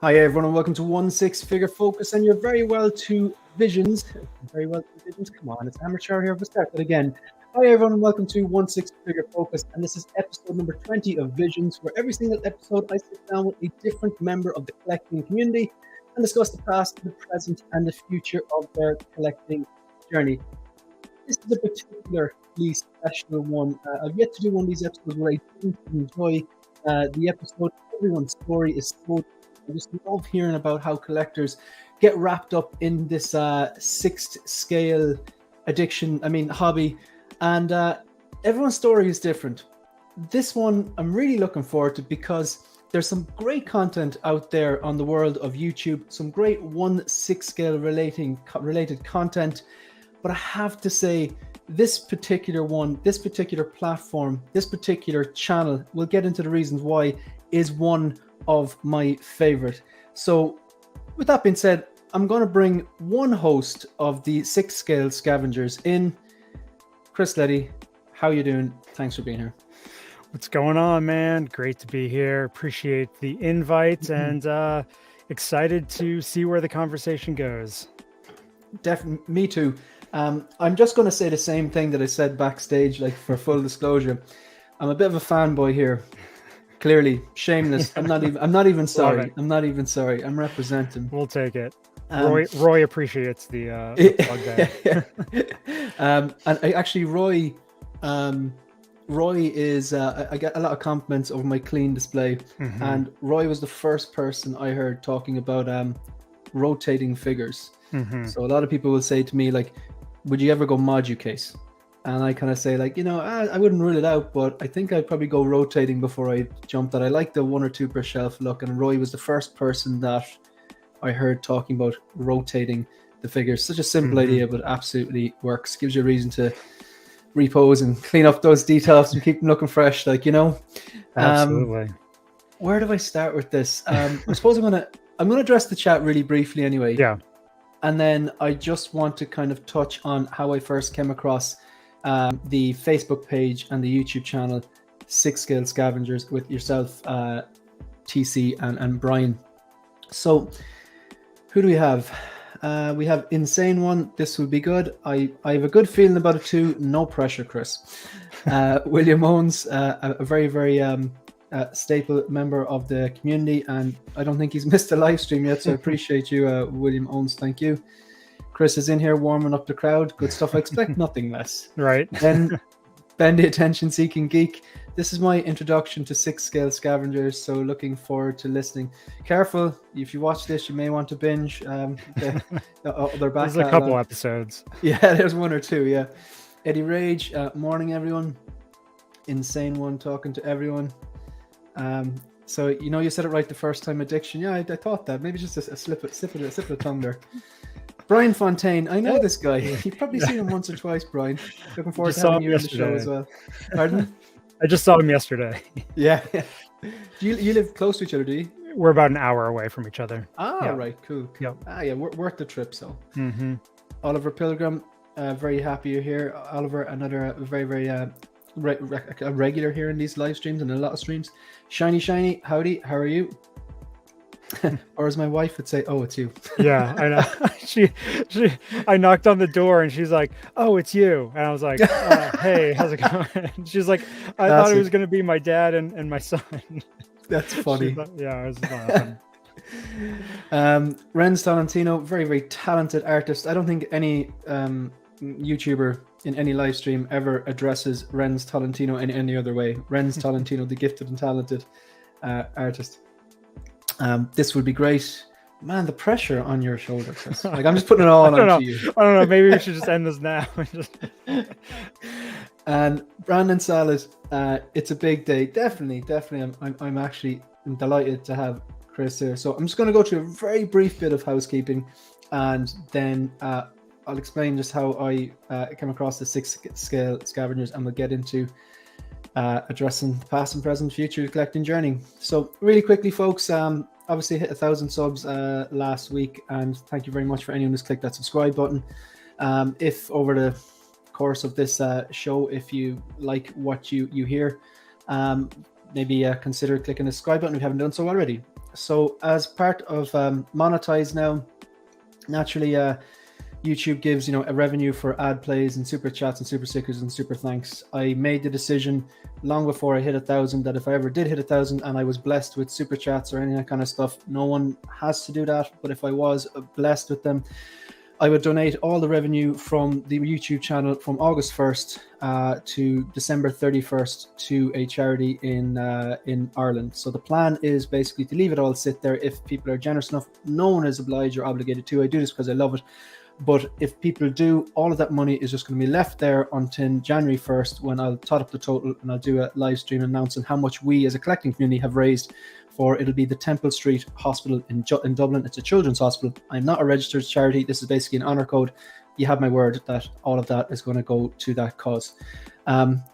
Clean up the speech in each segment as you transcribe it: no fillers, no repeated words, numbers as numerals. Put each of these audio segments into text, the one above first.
Hi everyone and welcome to One Six Figure Focus and you're very well to Visions. Come on, it's amateur here. Let's start that again. Hi everyone and welcome to One Six Figure Focus, and this is episode number 20 of Visions, where every single episode I sit down with a different member of the collecting community and discuss the past, the present and the future of their collecting journey. This is a particularly special one. I've yet to do one of these episodes where I didn't enjoy the episode. Everyone's story is so. I just love hearing about how collectors get wrapped up in this sixth scale hobby, and everyone's story is different. This one I'm really looking forward to because there's some great content out there on the world of YouTube, some great 1/6 scale related content. But I have to say, this particular one, this particular platform, this particular channel, we'll get into the reasons why, is one of my favorite. So with that being said, I'm going to bring one host of the 6 scale scavengers in. Chris Leddy, how you doing? Thanks for being here. What's going on, man? Great to be here. Appreciate the invite and excited to see where the conversation goes. Definitely, me too. I'm just going to say the same thing that I said backstage, like for full disclosure. I'm a bit of a fanboy here. Clearly, shameless. I'm not even sorry. I'm not even sorry. I'm representing. We'll take it. Roy appreciates the plug there. And actually, Roy is. I get a lot of compliments over my clean display, and Roy was the first person I heard talking about rotating figures. So a lot of people will say to me, like, "Would you ever go modu case?" And I kind of say, like, I wouldn't rule it out, but I think I'd probably go rotating before I jump that. I like the 1 or 2 per shelf look, and Roy was the first person that I heard talking about rotating the figures. Such a simple idea, but absolutely works. Gives you a reason to repose and clean up those details and keep them looking fresh, Absolutely. Where do I start with this? I suppose I'm gonna address the chat really briefly anyway. Yeah. And then I just want to kind of touch on how I first came across the Facebook page and the YouTube channel 6 Scale Scavengers with yourself, TC and Brian. So who do we have? We have Insane One. This will be good. I have a good feeling about it too. No pressure, Chris. William Owens, a very, very staple member of the community, and I don't think he's missed a live stream yet, so I appreciate you, William Owens. Thank you. Chris is in here warming up the crowd. Good stuff. I expect nothing less. Right. Then Ben, the attention-seeking geek. This is my introduction to 6 scale scavengers, so looking forward to listening. Careful, if you watch this, you may want to binge. Their back. There's a couple episodes. Yeah, there's 1 or 2. Yeah. Eddie Rage. Morning, everyone. Insane One talking to everyone. So you said it right the first time. Addiction. Yeah, I thought that. Maybe just a slip of tongue there. Brian Fontaine, I know this guy. You've probably seen him once or twice, Brian. Looking forward to having you on the show as well. Pardon? I just saw him yesterday. Yeah. You live close to each other, do you? We're about an hour away from each other. Right, cool. Yep. Yeah, worth the trip. So, Oliver Pilgrim, very happy you're here. Oliver, another very, very a regular here in these live streams and a lot of streams. Shiny, howdy, how are you? Or as my wife would say, "Oh, it's you." Yeah, I know. I knocked on the door and she's like, "Oh, it's you." And I was like, "Hey, how's it going?" And she's like, "I thought it was going to be my dad and my son." That's funny. Yeah, it was fun. Renz Tolentino, very, very talented artist. I don't think any YouTuber in any live stream ever addresses Renz Tolentino in any other way. Renz Tolentino, the gifted and talented artist. This would be great. Man, the pressure on your shoulder, Chris. Like, I'm just putting it all onto you. I don't know. Maybe we should just end this now. And Brandon Salad, it's a big day. Definitely. I'm actually delighted to have Chris here. So I'm just going to go through a very brief bit of housekeeping, and then I'll explain just how I came across the 6 scale scavengers, and we'll get into addressing the past and present future collecting journey. So really quickly, folks, obviously hit 1,000 subs last week, and thank you very much for anyone who's clicked that subscribe button. If over the course of this show, if you like what you hear, maybe consider clicking the subscribe button if you haven't done so already. So as part of monetize now, naturally YouTube gives a revenue for ad plays and super chats and super stickers and super thanks. I made the decision long before I hit 1,000 that if I ever did hit 1,000 and I was blessed with super chats or any of that kind of stuff, no one has to do that, but if I was blessed with them, I would donate all the revenue from the YouTube channel from August 1st to December 31st to a charity in Ireland. So the plan is basically to leave it all sit there. If people are generous enough, no one is obliged or obligated to. I do this because I love it. But if people do, all of that money is just going to be left there until January 1st, when I'll tot up the total and I'll do a live stream announcing how much we as a collecting community have raised for. It'll be the Temple Street Hospital in Dublin. It's a children's hospital. I'm not a registered charity. This is basically an honor code. You have my word that all of that is going to go to that cause.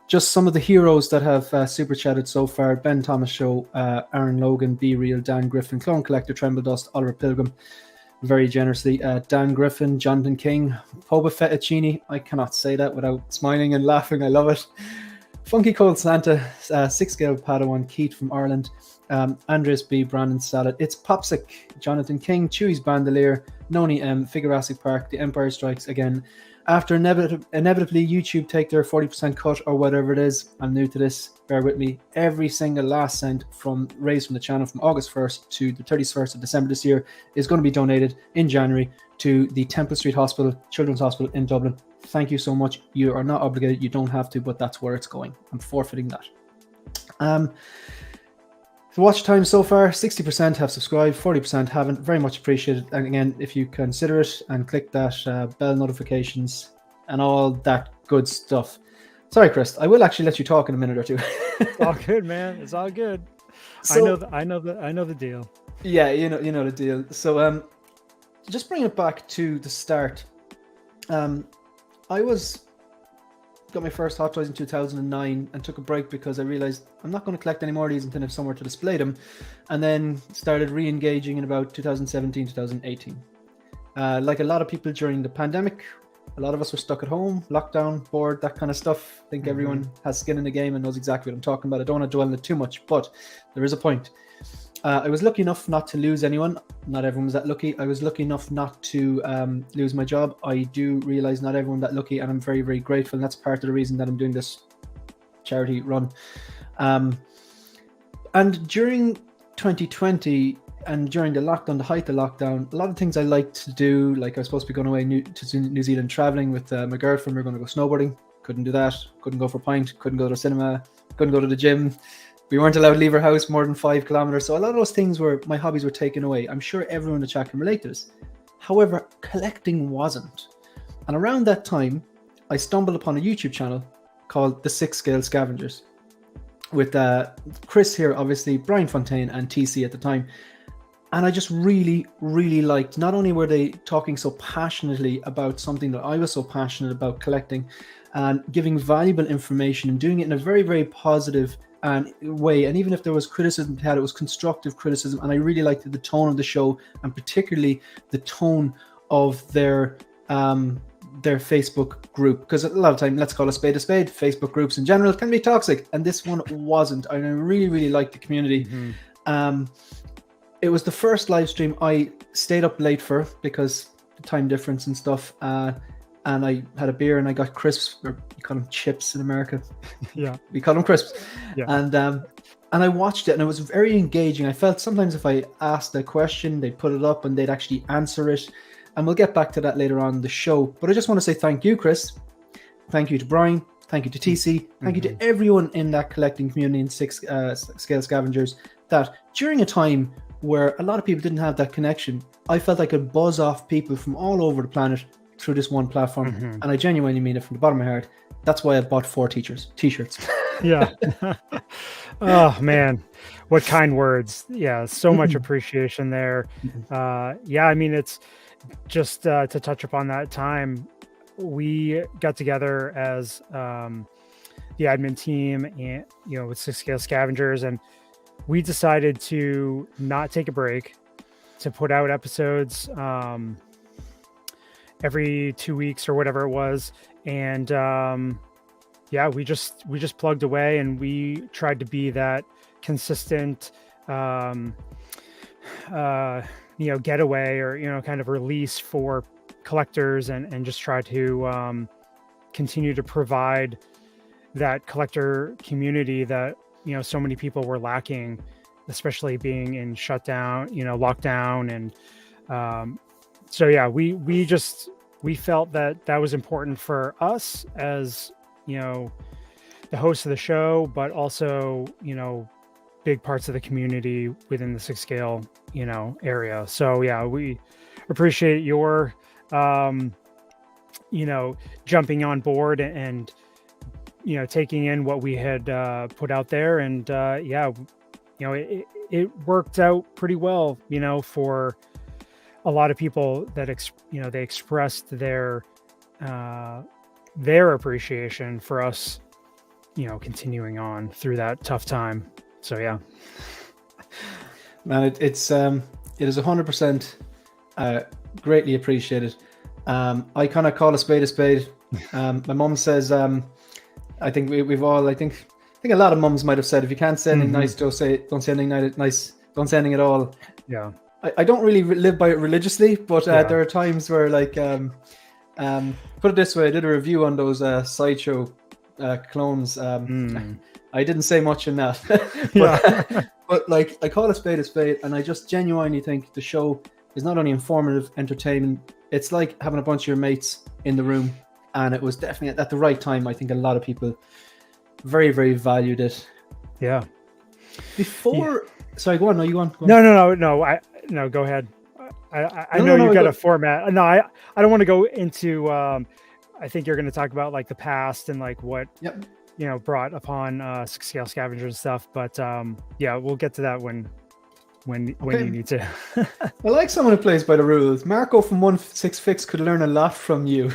Just some of the heroes that have super chatted so far: Ben Thomas Show, Aaron Logan, Be Real, Dan Griffin, Clone Collector, Tremble Dust, Oliver Pilgrim, very generously, Dan Griffin, Jonathan King, Poba Fettuccini, I cannot say that without smiling and laughing, I love it. Funky Cold Santa, 6-scale Padawan, Keith from Ireland, Andres B, Brandon Salad, It's Popsic, Jonathan King, Chewy's Bandolier, Noni M, Figurassic Park, The Empire Strikes Again. After inevitably YouTube take their 40% cut or whatever it is, I'm new to this, bear with me, every single last cent raised from the channel from August 1st to the 31st of December this year is going to be donated in January to the Temple Street Hospital, Children's Hospital in Dublin. Thank you so much. You are not obligated, you don't have to, but that's where it's going. I'm forfeiting that. The watch time so far, 60% have subscribed, 40% haven't. Very much appreciated. And again, if you consider it and click that bell notifications and all that good stuff. Sorry, Chris, I will actually let you talk in a minute or two. It's all good, man. It's all good. So, I know the deal. Yeah, you know the deal. So just bring it back to the start. I got my first hot toys in 2009 and took a break because I realized I'm not going to collect any more of these until I have somewhere to display them, and then started re-engaging in about 2017, 2018. Like a lot of people during the pandemic, a lot of us were stuck at home, lockdown, bored, that kind of stuff. I think everyone has skin in the game and knows exactly what I'm talking about. I don't want to dwell on it too much, but there is a point. I was lucky enough not to lose anyone. Not everyone was that lucky. I was lucky enough not to lose my job. I do realize not everyone that lucky, and I'm very, very grateful. And that's part of the reason that I'm doing this charity run. And during 2020 and during the lockdown, the height of lockdown, a lot of things I liked to do, like I was supposed to be going away to New Zealand traveling with my girlfriend. We were going to go snowboarding. Couldn't do that. Couldn't go for a pint. Couldn't go to the cinema. Couldn't go to the gym. We weren't allowed to leave our house more than 5 kilometers. So a lot of those things my hobbies were taken away. I'm sure everyone in the chat can relate to this. However, collecting wasn't. And around that time, I stumbled upon a YouTube channel called The 6-Scale Scavengers with Chris here, obviously, Brian Fontaine and TC at the time. And I just really, really liked, not only were they talking so passionately about something that I was so passionate about, collecting, and giving valuable information and doing it in a very, very positive way. And even if there was criticism they had, it was constructive criticism. And I really liked the tone of the show, and particularly the tone of their Facebook group, because a lot of time, let's call a spade, Facebook groups in general can be toxic, and this one wasn't. And I really, really liked the community. It was the first live stream I stayed up late for because the time difference and stuff. And I had a beer and I got crisps, or you call them chips in America. Yeah, we call them crisps. Yeah. And I watched it, and it was very engaging. I felt sometimes if I asked a question, they'd put it up and they'd actually answer it. And we'll get back to that later on in the show. But I just want to say thank you, Chris. Thank you to Brian. Thank you to TC. Thank you to everyone in that collecting community in 6-Scale Scavengers, that during a time where a lot of people didn't have that connection, I felt I could buzz off people from all over the planet through this one platform. And I genuinely mean it from the bottom of my heart. That's why I bought 4 t-shirts. Yeah. Oh man, what kind words. Yeah, so much appreciation there. Yeah, I mean, it's just to touch upon that time, we got together as the admin team, and with 6-Scale Scavengers, and we decided to not take a break, to put out episodes every 2 weeks or whatever it was. And yeah, we just plugged away, and we tried to be that consistent getaway or kind of release for collectors, and just try to continue to provide that collector community that so many people were lacking, especially being in shutdown, lockdown. And so yeah, we felt that was important for us as the host of the show, but also big parts of the community within the 6 scale area. So yeah, we appreciate your jumping on board and taking in what we had put out there. And it worked out pretty well for a lot of people that they expressed their appreciation for us continuing on through that tough time. So yeah, man, it is 100% greatly appreciated. I kind of call a spade a spade. My mom says, I think we've all, I think a lot of mums might have said, if you can't say anything nice, don't say anything nice, don't say anything at all. Yeah. I don't really live by it religiously, but there are times where, like, put it this way, I did a review on those Sideshow clones. I didn't say much in that, but like, I call a spade, and I just genuinely think the show is not only informative, entertaining, it's like having a bunch of your mates in the room, and it was definitely at the right time. I think a lot of people very, very valued it. Yeah. Sorry, go on. No, you go on. No, go ahead. I know you've got a format. No, I don't want to go into. I think you're going to talk about like the past and like what brought upon 6-scale scavengers and stuff. But yeah, we'll get to that when you need to. I like someone who plays by the rules. Marco from 1-6 could learn a lot from you.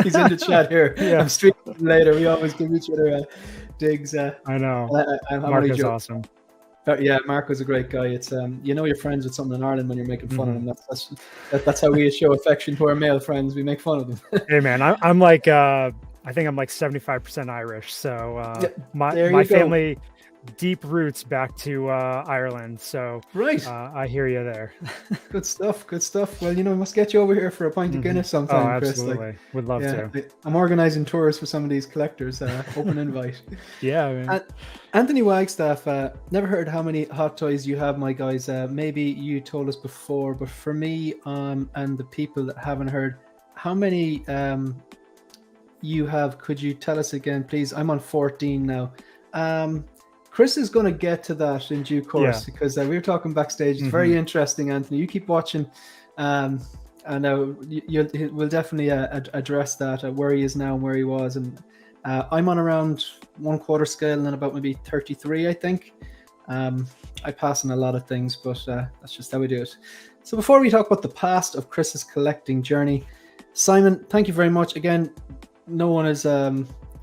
He's in the chat here. Yeah. I'm streaming later. We always give each other digs. I know. Marco's awesome. Yeah, Marco's a great guy. It's you're friends with someone in Ireland when you're making fun of them. That's how we show affection to our male friends. We make fun of them. Hey man, I'm like I think I'm like 75% Irish. So my family deep roots back to Ireland. So right, I hear you there. Good stuff. Well, we must get you over here for a pint of Guinness sometime. Oh, absolutely. Chris. Would love to. I'm organizing tours for some of these collectors. Open invite. Yeah, man. Anthony Wagstaff, never heard how many hot toys you have, my guys. Maybe you told us before, but for me and the people that haven't heard, how many you have? Could you tell us again, please? I'm on 14 now. Chris is going to get to that in due course, because we were talking backstage. It's very interesting, Anthony. You keep watching, and we'll definitely address that, where he is now and where he was. And I'm on around 1/4 scale and then about maybe 33, I think. I pass on a lot of things, but that's just how we do it. So before we talk about the past of Chris's collecting journey, Simon, thank you very much. Again, no one is...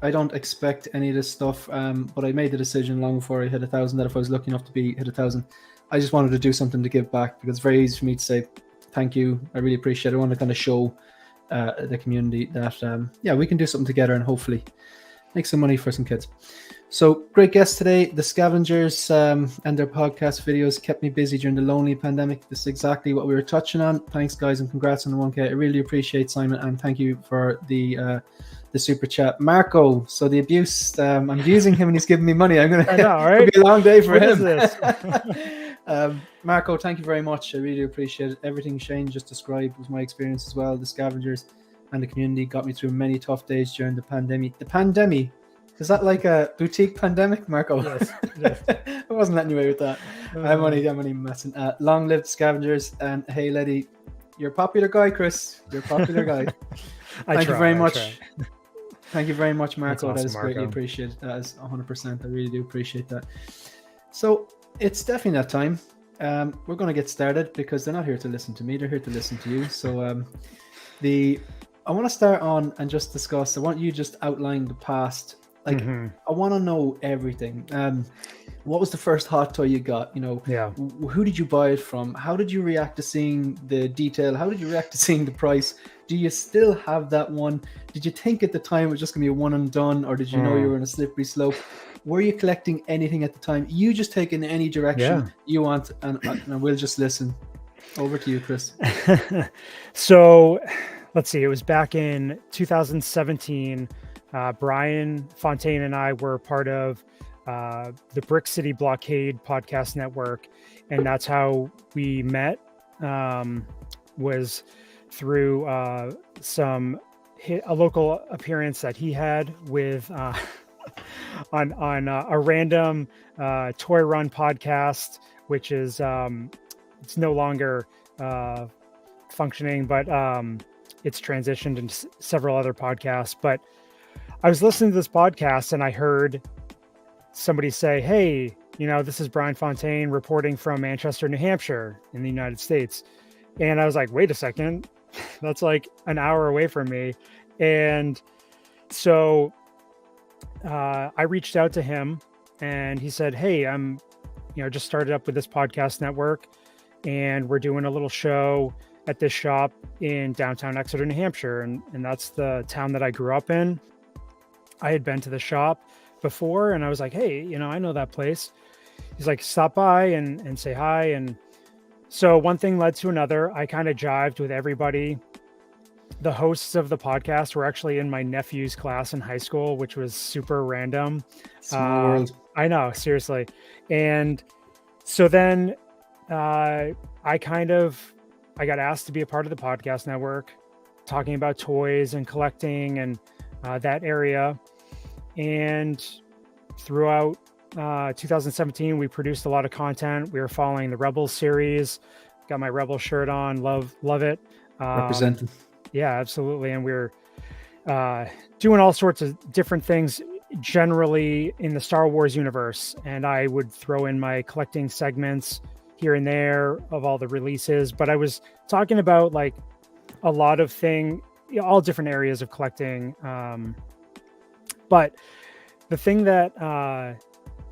I don't expect any of this stuff, but I made the decision long before I hit 1,000 that if I was lucky enough to hit 1,000, I just wanted to do something to give back, because it's very easy for me to say thank you. I really appreciate it. I want to kind of show the community that we can do something together and hopefully make some money for some kids. So great guest today. The Scavengers and their podcast videos kept me busy during the lonely pandemic. This is exactly what we were touching on. Thanks, guys, and congrats on the 1K. I really appreciate Simon, and thank you for the super chat. Marco, so the abuse, I'm abusing him and he's giving me money. I know, right? It'll be a long day for him. Marco, thank you very much. I really appreciate it. Everything Shane just described was my experience as well. The Scavengers and the community got me through many tough days during the pandemic. The pandemic, is that like a boutique pandemic, Marco? Yes. I wasn't letting you away with that. I'm only messing. Long live the Scavengers, and hey, Letty, you're a popular guy, Chris. You're a popular guy. Thank you very much. Thank you very much, Marco. Awesome, that is greatly appreciated. That is 100%. I really do appreciate that. So it's definitely that time. We're going to get started, because they're not here to listen to me. They're here to listen to you. So I want to start on and just discuss. I want you just outline the past. Like, I want to know everything. What was the first hot toy you got? Who did you buy it from? How did you react to seeing the detail? How did you react to seeing the price? Do you still have that one? Did you think at the time it was just going to be a one and done, or did you know you were on a slippery slope? were you collecting anything at the time? You just take in any direction you want, and we'll just listen. Over to you, Chris. So let's see, it was back in 2017. Brian Fontaine and I were part of the Brick City Blockade podcast network, and that's how we met. Was through a local appearance that he had with on a random toy run podcast, which is it's no longer functioning, but it's transitioned into several other podcasts. But I was listening to this podcast and I heard somebody say, "Hey, this is Brian Fontaine reporting from Manchester, New Hampshire in the United States." And I was like, wait a second, that's like an hour away from me. And so I reached out to him and he said, "Hey, I'm, just started up with this podcast network and we're doing a little show at this shop in downtown Exeter, New Hampshire." And that's the town that I grew up in. I had been to the shop before and I was like, "Hey, I know that place." He's like, "Stop by and say hi." And so one thing led to another. I kind of jived with everybody. The hosts of the podcast were actually in my nephew's class in high school, which was super random. Small world. I know, seriously. And so then I got asked to be a part of the podcast network, talking about toys and collecting and that area. And throughout 2017, we produced a lot of content. We were following the Rebels series. Got my Rebel shirt on. Love it. Representing. Yeah, absolutely. And we're doing all sorts of different things, generally in the Star Wars universe. And I would throw in my collecting segments here and there of all the releases. But I was talking about like a lot of all different areas of collecting. But the thing that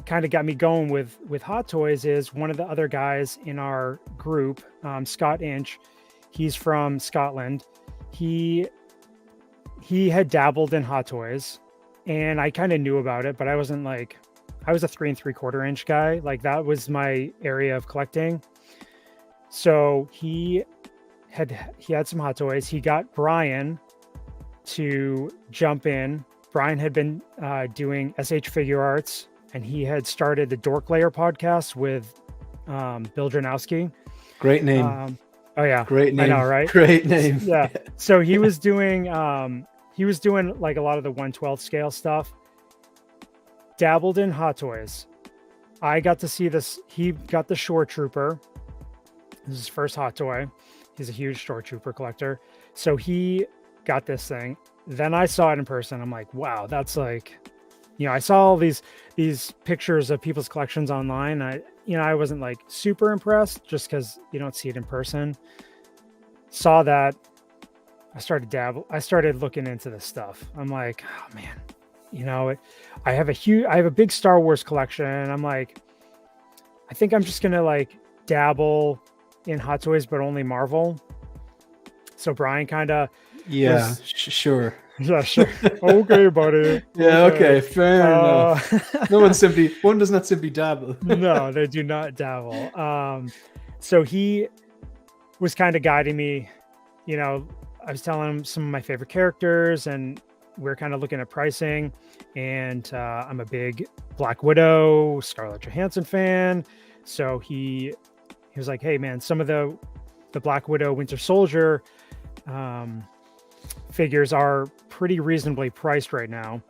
kind of got me going with Hot Toys is one of the other guys in our group, Scott Inch. He's from Scotland. He had dabbled in Hot Toys and I kind of knew about it, but I wasn't like, I was a 3 3/4 inch guy. Like that was my area of collecting. So he had some Hot Toys. He got Brian to jump in. Brian had been doing SH Figure Arts, and he had started the Dork Layer podcast with Bill Janowski. Great name. Oh yeah, great name. I know, right? Great name. Yeah. So he was doing like a lot of the 1/12 scale stuff. Dabbled in Hot Toys. I got to see this. He got the Shore Trooper. This is his first Hot Toy. He's a huge Shore Trooper collector. So he got this thing. Then I saw it in person. I'm like, wow, that's like, I saw all these pictures of people's collections online. I wasn't like super impressed just because you don't see it in person. Saw that. I started looking into this stuff. I'm like, oh man, I have a big Star Wars collection. And I'm like, I think I'm just going to like dabble in Hot Toys, but only Marvel. So Brian kind of, sure. Yeah, sure. Okay, buddy. Yeah, okay, fair enough. One does not simply dabble. No, they do not dabble. So he was kind of guiding me. I was telling him some of my favorite characters, and we're kind of looking at pricing. And I'm a big Black Widow, Scarlett Johansson fan. So he was like, "Hey, man, some of the Black Widow, Winter Soldier figures are pretty reasonably priced right now."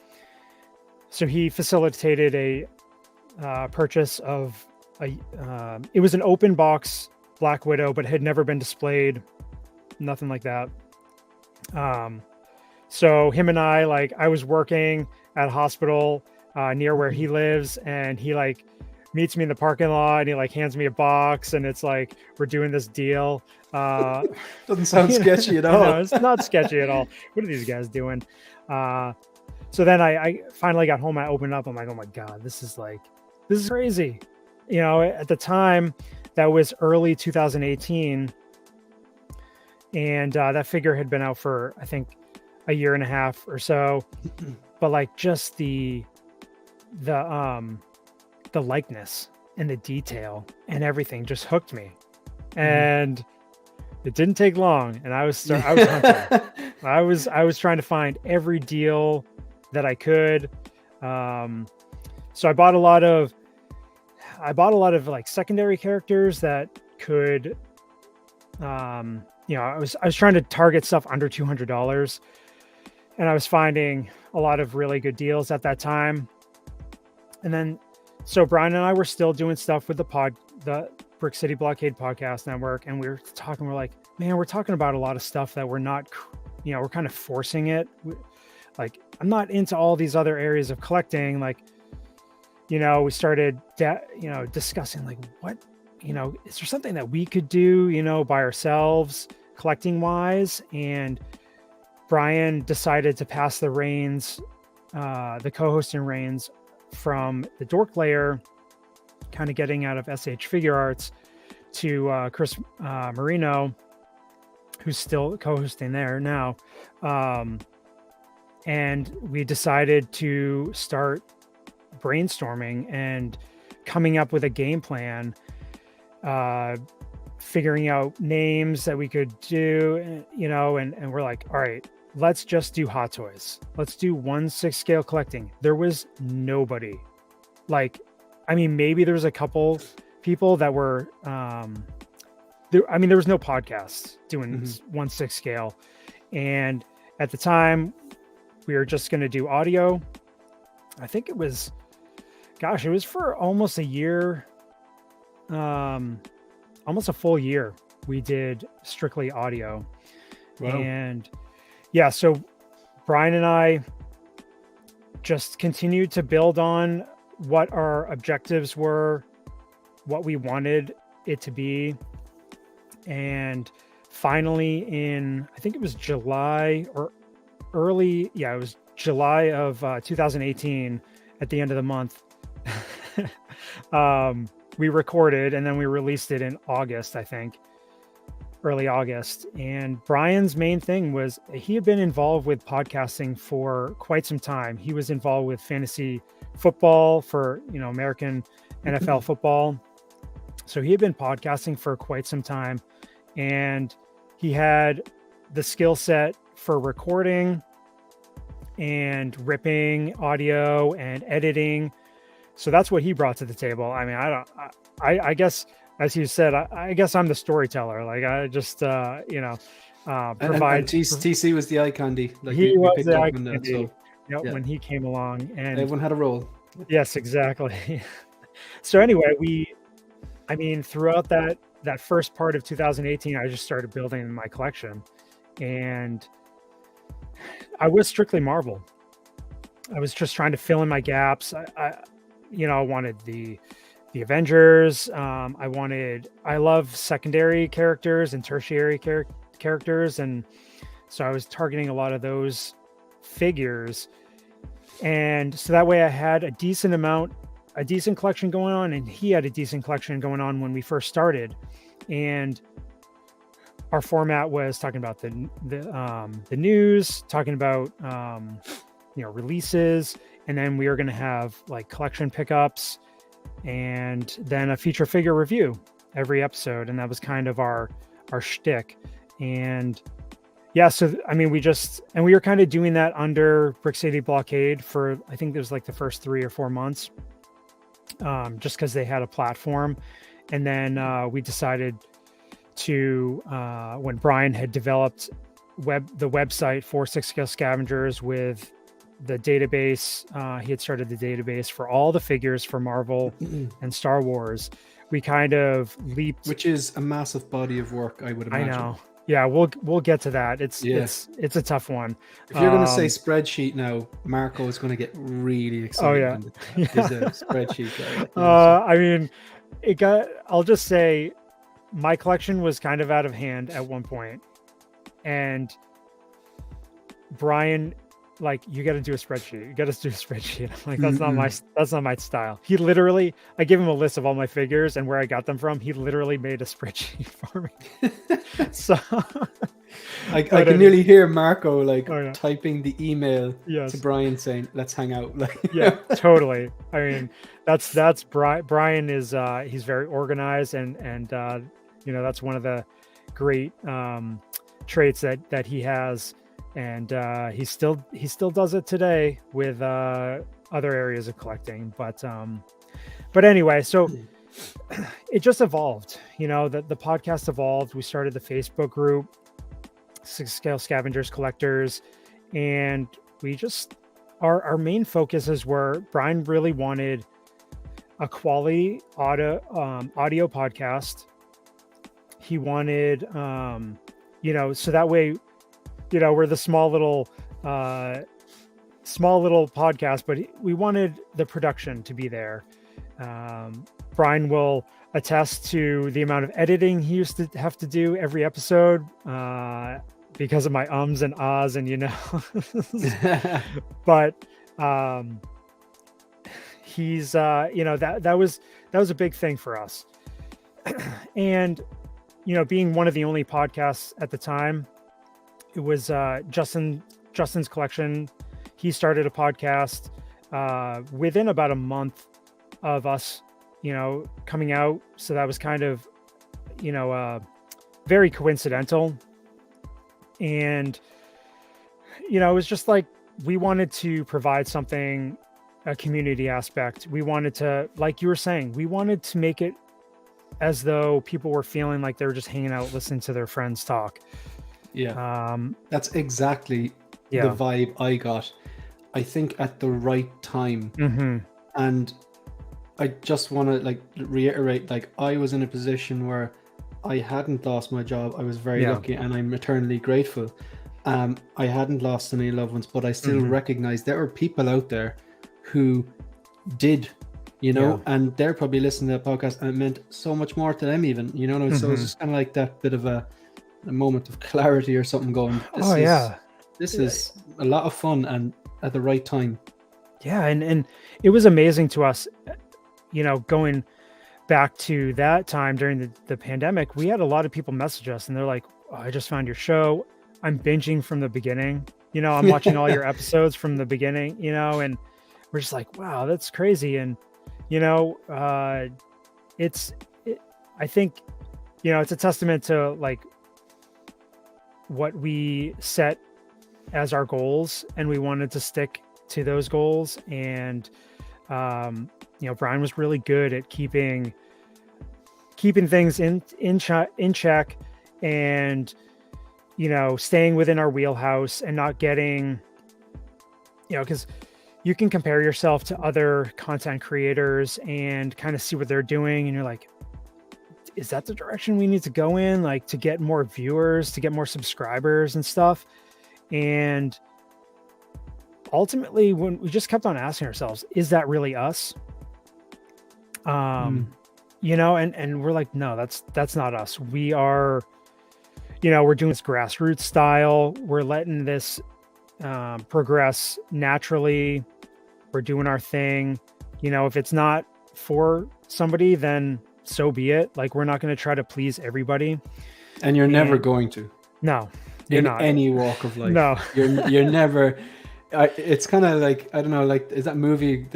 So he facilitated a purchase of it was an open box Black Widow, but had never been displayed, nothing like that. So him and I was working at a hospital near where he lives, and he like meets me in the parking lot, and he like hands me a box, and it's like we're doing this deal. Doesn't sound sketchy at all. No, it's not sketchy at all. What are these guys doing? So then I finally got home. I opened up. I'm like, oh my God, this is crazy. At the time, that was early 2018. And that figure had been out for, I think, a year and a half or so. But like just the the likeness and the detail and everything just hooked me. And it didn't take long, and I was hunting. I was trying to find every deal that I could. So I bought a lot of like secondary characters that could, I was trying to target stuff under $200, and I was finding a lot of really good deals at that time. And then, so Brian and I were still doing stuff with the Brick City Blockade Podcast Network, and we're like, man, we're talking about a lot of stuff that we're not, we're kind of forcing it. Like, I'm not into all these other areas of collecting. Like, we started, discussing like, what, is there something that we could do, by ourselves collecting wise? And Brian decided to pass the reins, the co-hosting reins from the Dork Layer, kind of getting out of SH Figure Arts, to Chris Marino, who's still co-hosting there now. And we decided to start brainstorming and coming up with a game plan, figuring out names that we could do, and we're like, all right, let's just do Hot Toys. Let's do 1/6 scale collecting. There was nobody. Like, I mean, maybe there was a couple people that were, there was no podcasts doing 1/6 scale. And at the time, we were just going to do audio. I think it was for almost a year, almost a full year. We did strictly audio. Wow. And yeah, so Brian and I just continued to build on what our objectives were, what we wanted it to be. And finally I think it was July or it was July of 2018, at the end of the month, we recorded, and then we released it in August, I think, early August. And Brian's main thing was he had been involved with podcasting for quite some time. He was involved with fantasy football for, American NFL football. So he had been podcasting for quite some time, and he had the skill set for recording and ripping audio and editing. So that's what he brought to the table. I mean, I guess, as you said, I guess I'm the storyteller. Like, I just, provide. And TC was the eye candy. Like, he was the eye candy. So, when he came along, and everyone had a role. Yes, exactly. So anyway, throughout that first part of 2018, I just started building my collection, and I was strictly Marvel. I was just trying to fill in my gaps. I wanted the Avengers. I love secondary characters and tertiary characters. And so I was targeting a lot of those figures. And so that way I had a decent collection going on, and he had a decent collection going on when we first started. And our format was talking about the news, talking about, releases, and then we were going to have like collection pickups, and then a feature figure review every episode. And that was kind of our shtick. And yeah, so, we were kind of doing that under Brick City Blockade for, I think it was like the first 3 or 4 months, just because they had a platform. And then we decided to, when Brian had developed the website for 6 Scale Scavengers with the database, he had started the database for all the figures for Marvel and Star Wars. We kind of leaped, which is a massive body of work, I would imagine. I know. Yeah, we'll get to that. It's a tough one. If you're going to say spreadsheet now, Marco is going to get really excited. Oh yeah, He's a spreadsheet guy. I'll just say, my collection was kind of out of hand at one point, and Brian, like, you got to do a spreadsheet. You got to do a spreadsheet. I'm like, that's not my style. He literally, I gave him a list of all my figures and where I got them from. He literally made a spreadsheet for me. So I can nearly hear Marco typing the email Yes. to Brian saying, "Let's hang out." Yeah, totally. I mean, that's Brian is he's very organized, and that's one of the great traits that he has, and he still does it today with other areas of collecting. But anyway, so it just evolved. The podcast evolved. We started the Facebook group, 6 Scale Scavengers Collectors, and we just our main focuses were Brian really wanted a quality audio podcast. He wanted so that way we're the small little podcast, but we wanted the production to be there. Brian will attest to the amount of editing he used to have to do every episode because of my ums and ahs and but he's that was a big thing for us. And being one of the only podcasts at the time, it was Justin's collection. He started a podcast within about a month of us coming out, so that was kind of very coincidental. And it was just like we wanted to provide something, a community aspect. We wanted to, like you were saying, we wanted to make it as though people were feeling like they were just hanging out listening to their friends talk. That's exactly the vibe I got, I think, at the right time. And I just want to reiterate, I was in a position where I hadn't lost my job. I was very lucky, and I'm eternally grateful. I hadn't lost any loved ones, but I still recognize there are people out there who did, and they're probably listening to the podcast, and it meant so much more to them even, so it's just kind of like that bit of a moment of clarity or something going, this is a lot of fun and at the right time. Yeah. And it was amazing to us, going back to that time during the pandemic. We had a lot of people message us and they're like, oh, I just found your show. I'm binging from the beginning. I'm watching all your episodes from the beginning, and we're just like, wow, that's crazy. And, I think, it's a testament to what we set as our goals, and we wanted to stick to those goals. And, Brian was really good at keeping things in check, and, staying within our wheelhouse and not getting, because you can compare yourself to other content creators and kind of see what they're doing. And you're like, is that the direction we need to go in? To get more viewers, to get more subscribers and stuff. And ultimately, when we just kept on asking ourselves, is that really us? And we're like, no, that's not us. We are, we're doing this grassroots style. We're letting this progress naturally. We're doing our thing. If it's not for somebody, then so be it. We're not going to try to please everybody. And you're never going to. No, you're not. Any walk of life. No, you're never. It's kind of like, I don't know, is that movie?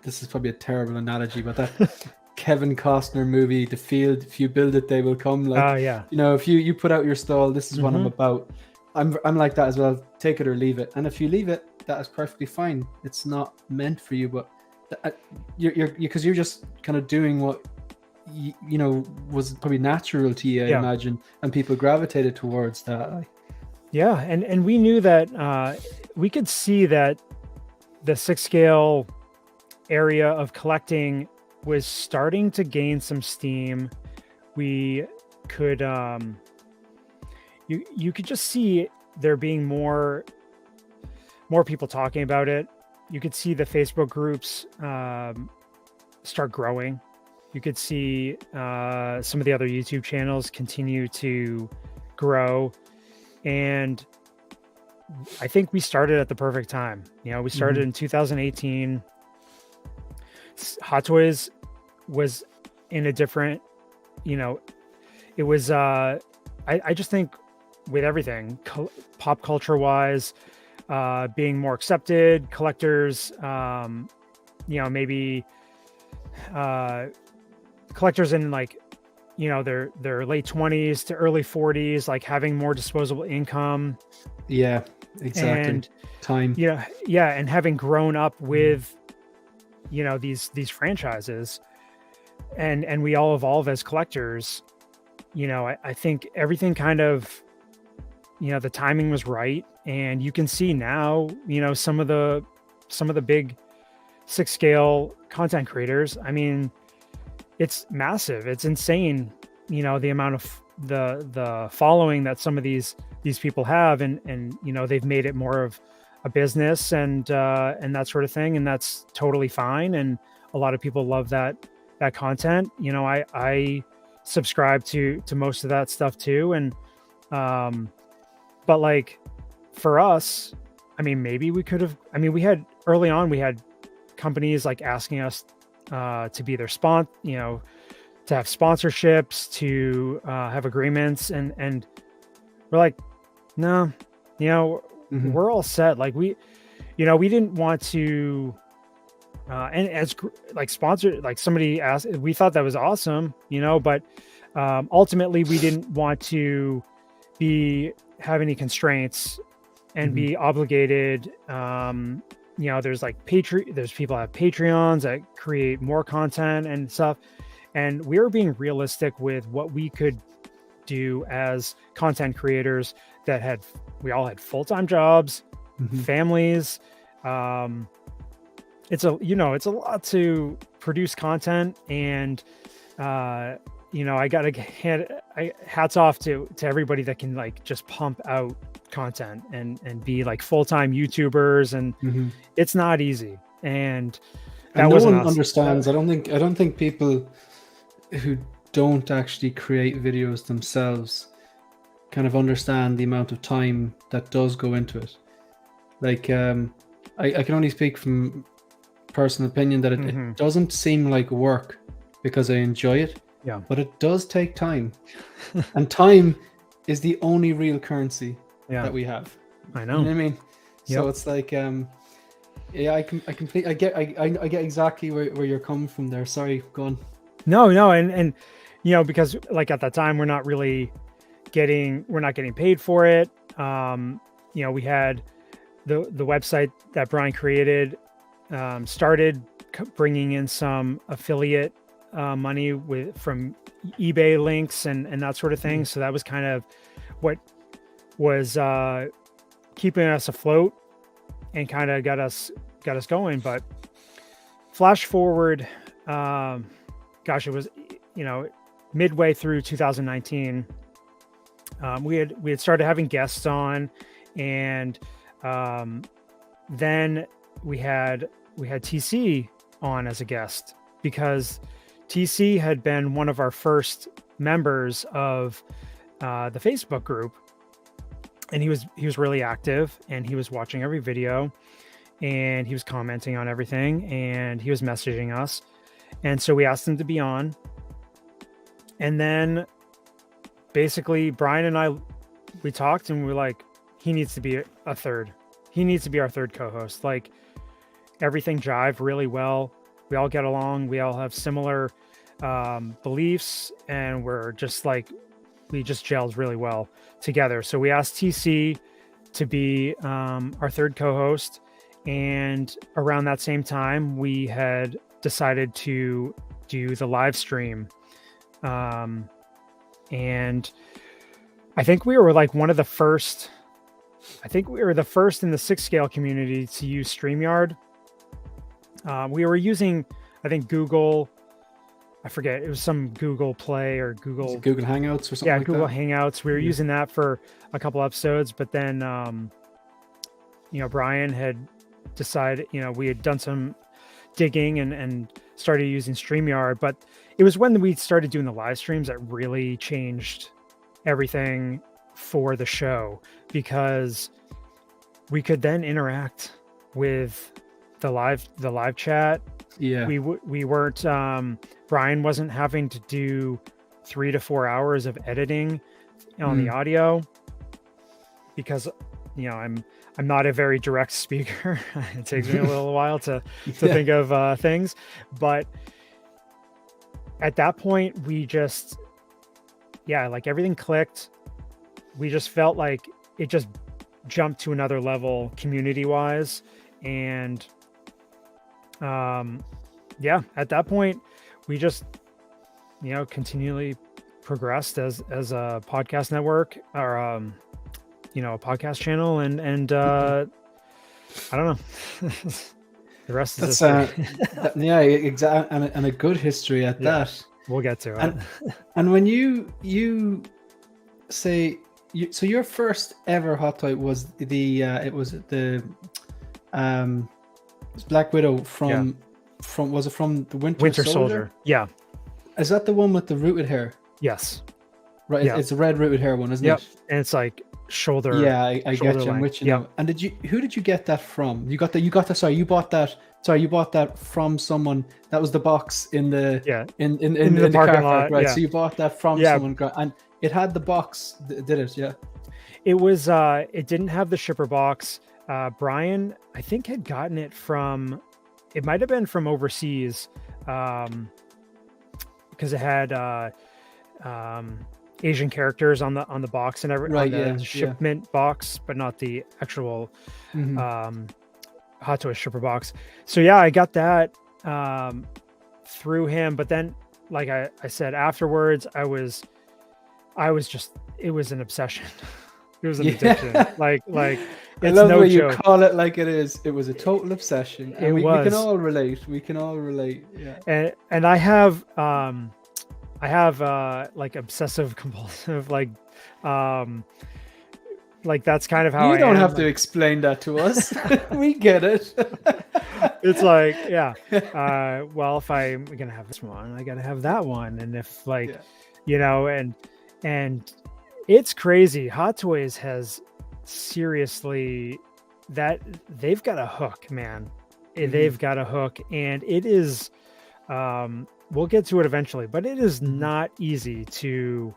This is probably a terrible analogy, but that Kevin Costner movie, The Field. If you build it, they will come. If you put out your stall, this is what I'm about. I'm like that as well. Take it or leave it. And if you leave it, that is perfectly fine. It's not meant for you, but because you're just kind of doing what was probably natural to you, I imagine, and people gravitated towards that. Yeah, and we knew that we could see that the 6 scale area of collecting was starting to gain some steam. We could you could just see there being more people talking about it. You could see the Facebook groups start growing. You could see some of the other YouTube channels continue to grow. And I think we started at the perfect time. We started in 2018. Hot Toys was in a different, it was, I just think with everything, pop culture wise, being more accepted, collectors, maybe collectors in like, their late 20s to early 40s, like having more disposable income. Yeah, exactly. And time. Yeah. And having grown up with, these franchises, and we all evolve as collectors, I think everything kind of, the timing was right. And you can see now, some of the big 6 scale content creators. I mean, it's massive. It's insane, the amount of the following that some of these people have, and they've made it more of a business and that sort of thing, and that's totally fine. And a lot of people love that content. I subscribe to most of that stuff too. And but like for us, I mean, maybe we could have. I mean, we had early on, we had companies like asking us to be their to have sponsorships, to have agreements, and we're like, no, we're all set. Like we didn't want to, and as like sponsor, like somebody asked, we thought that was awesome, but ultimately we didn't want to have any constraints and be obligated. There's like there's people that have Patreons that create more content and stuff. And we were being realistic with what we could do as content creators that we all had full-time jobs, families. It's a lot to produce content, and I gotta hats off to everybody that can like just pump out content and be like full-time YouTubers, and it's not easy. And no one understands. I don't think people who don't actually create videos themselves kind of understand the amount of time that does go into it. Like I can only speak from personal opinion that it doesn't seem like work because I enjoy it. Yeah, but it does take time. And time is the only real currency that we have. I know. You know what I mean? So it's like I get exactly where you're coming from there. Sorry, go on. No, and because like at that time we're not getting paid for it. We had the website that Brian created, started bringing in some affiliate money from eBay links and that sort of thing. So that was kind of what was keeping us afloat and kind of got us going. But flash forward, it was midway through 2019. We had started having guests on, and then we had TC on as a guest, because TC had been one of our first members of the Facebook group, and he was really active, and he was watching every video, and he was commenting on everything, and he was messaging us. And so we asked him to be on. And then basically Brian and I, we talked, and we were like, he needs to be a third. He needs to be our third co-host. Like, everything jived really well. We all get along. We all have similar beliefs, and we're just like, we just gelled really well together. So we asked TC to be our third co-host. And around that same time, we had decided to do the live stream. And I think we were like one of the first, in the 6 scale community to use StreamYard. We were using, I think, Google, I forget, it was some Google Play or Google Hangouts or something. Yeah, Google Hangouts. We were using that for a couple episodes, but then, Brian had decided, we had done some digging and started using StreamYard, but it was when we started doing the live streams that really changed everything for the show, because we could then interact with the live chat. Yeah, we weren't Brian wasn't having to do 3 to 4 hours of editing on the audio. because I'm not a very direct speaker. It takes me a little while to think of things, but at that point we just like everything clicked. We just felt like it just jumped to another level community wise, and at that point we just continually progressed as a podcast network, or a podcast channel, and I don't know. The rest is history. Exactly, and a good history at that. We'll get to it. And when you say so your first ever hot toy was the Black Widow from was it from the Winter Soldier? Yeah. Is that the one with the rooted hair? Yes. Right. Yeah. It's a red rooted hair one, isn't it? And it's like shoulder. Yeah, I get you. I'm with you now. And who did you get that from? You bought that from someone. That was the box in the in the parking lot, right? Yeah. So you bought that from someone, and it had the box. Did it? Yeah. It was. It didn't have the shipper box. Brian, I think, had gotten it from. It might have been from overseas, because it had Asian characters on the box and everything. The shipment box, but not the actual hot toy shipper box. So I got that through him. But then, like I said, afterwards, I was just, it was an obsession. It was an addiction. Like it's I love no when joke. You call it like it is. It was a total obsession. And we can all relate. Yeah. And I have like obsessive compulsive, like that's kind of how you don't have to explain that to us. We get it. It's like, well, if I'm gonna have this one, I gotta have that one. And if and it's crazy. Hot Toys has seriously, that they've got a hook, man. They've got a hook, and it is we'll get to it eventually, but it is not easy to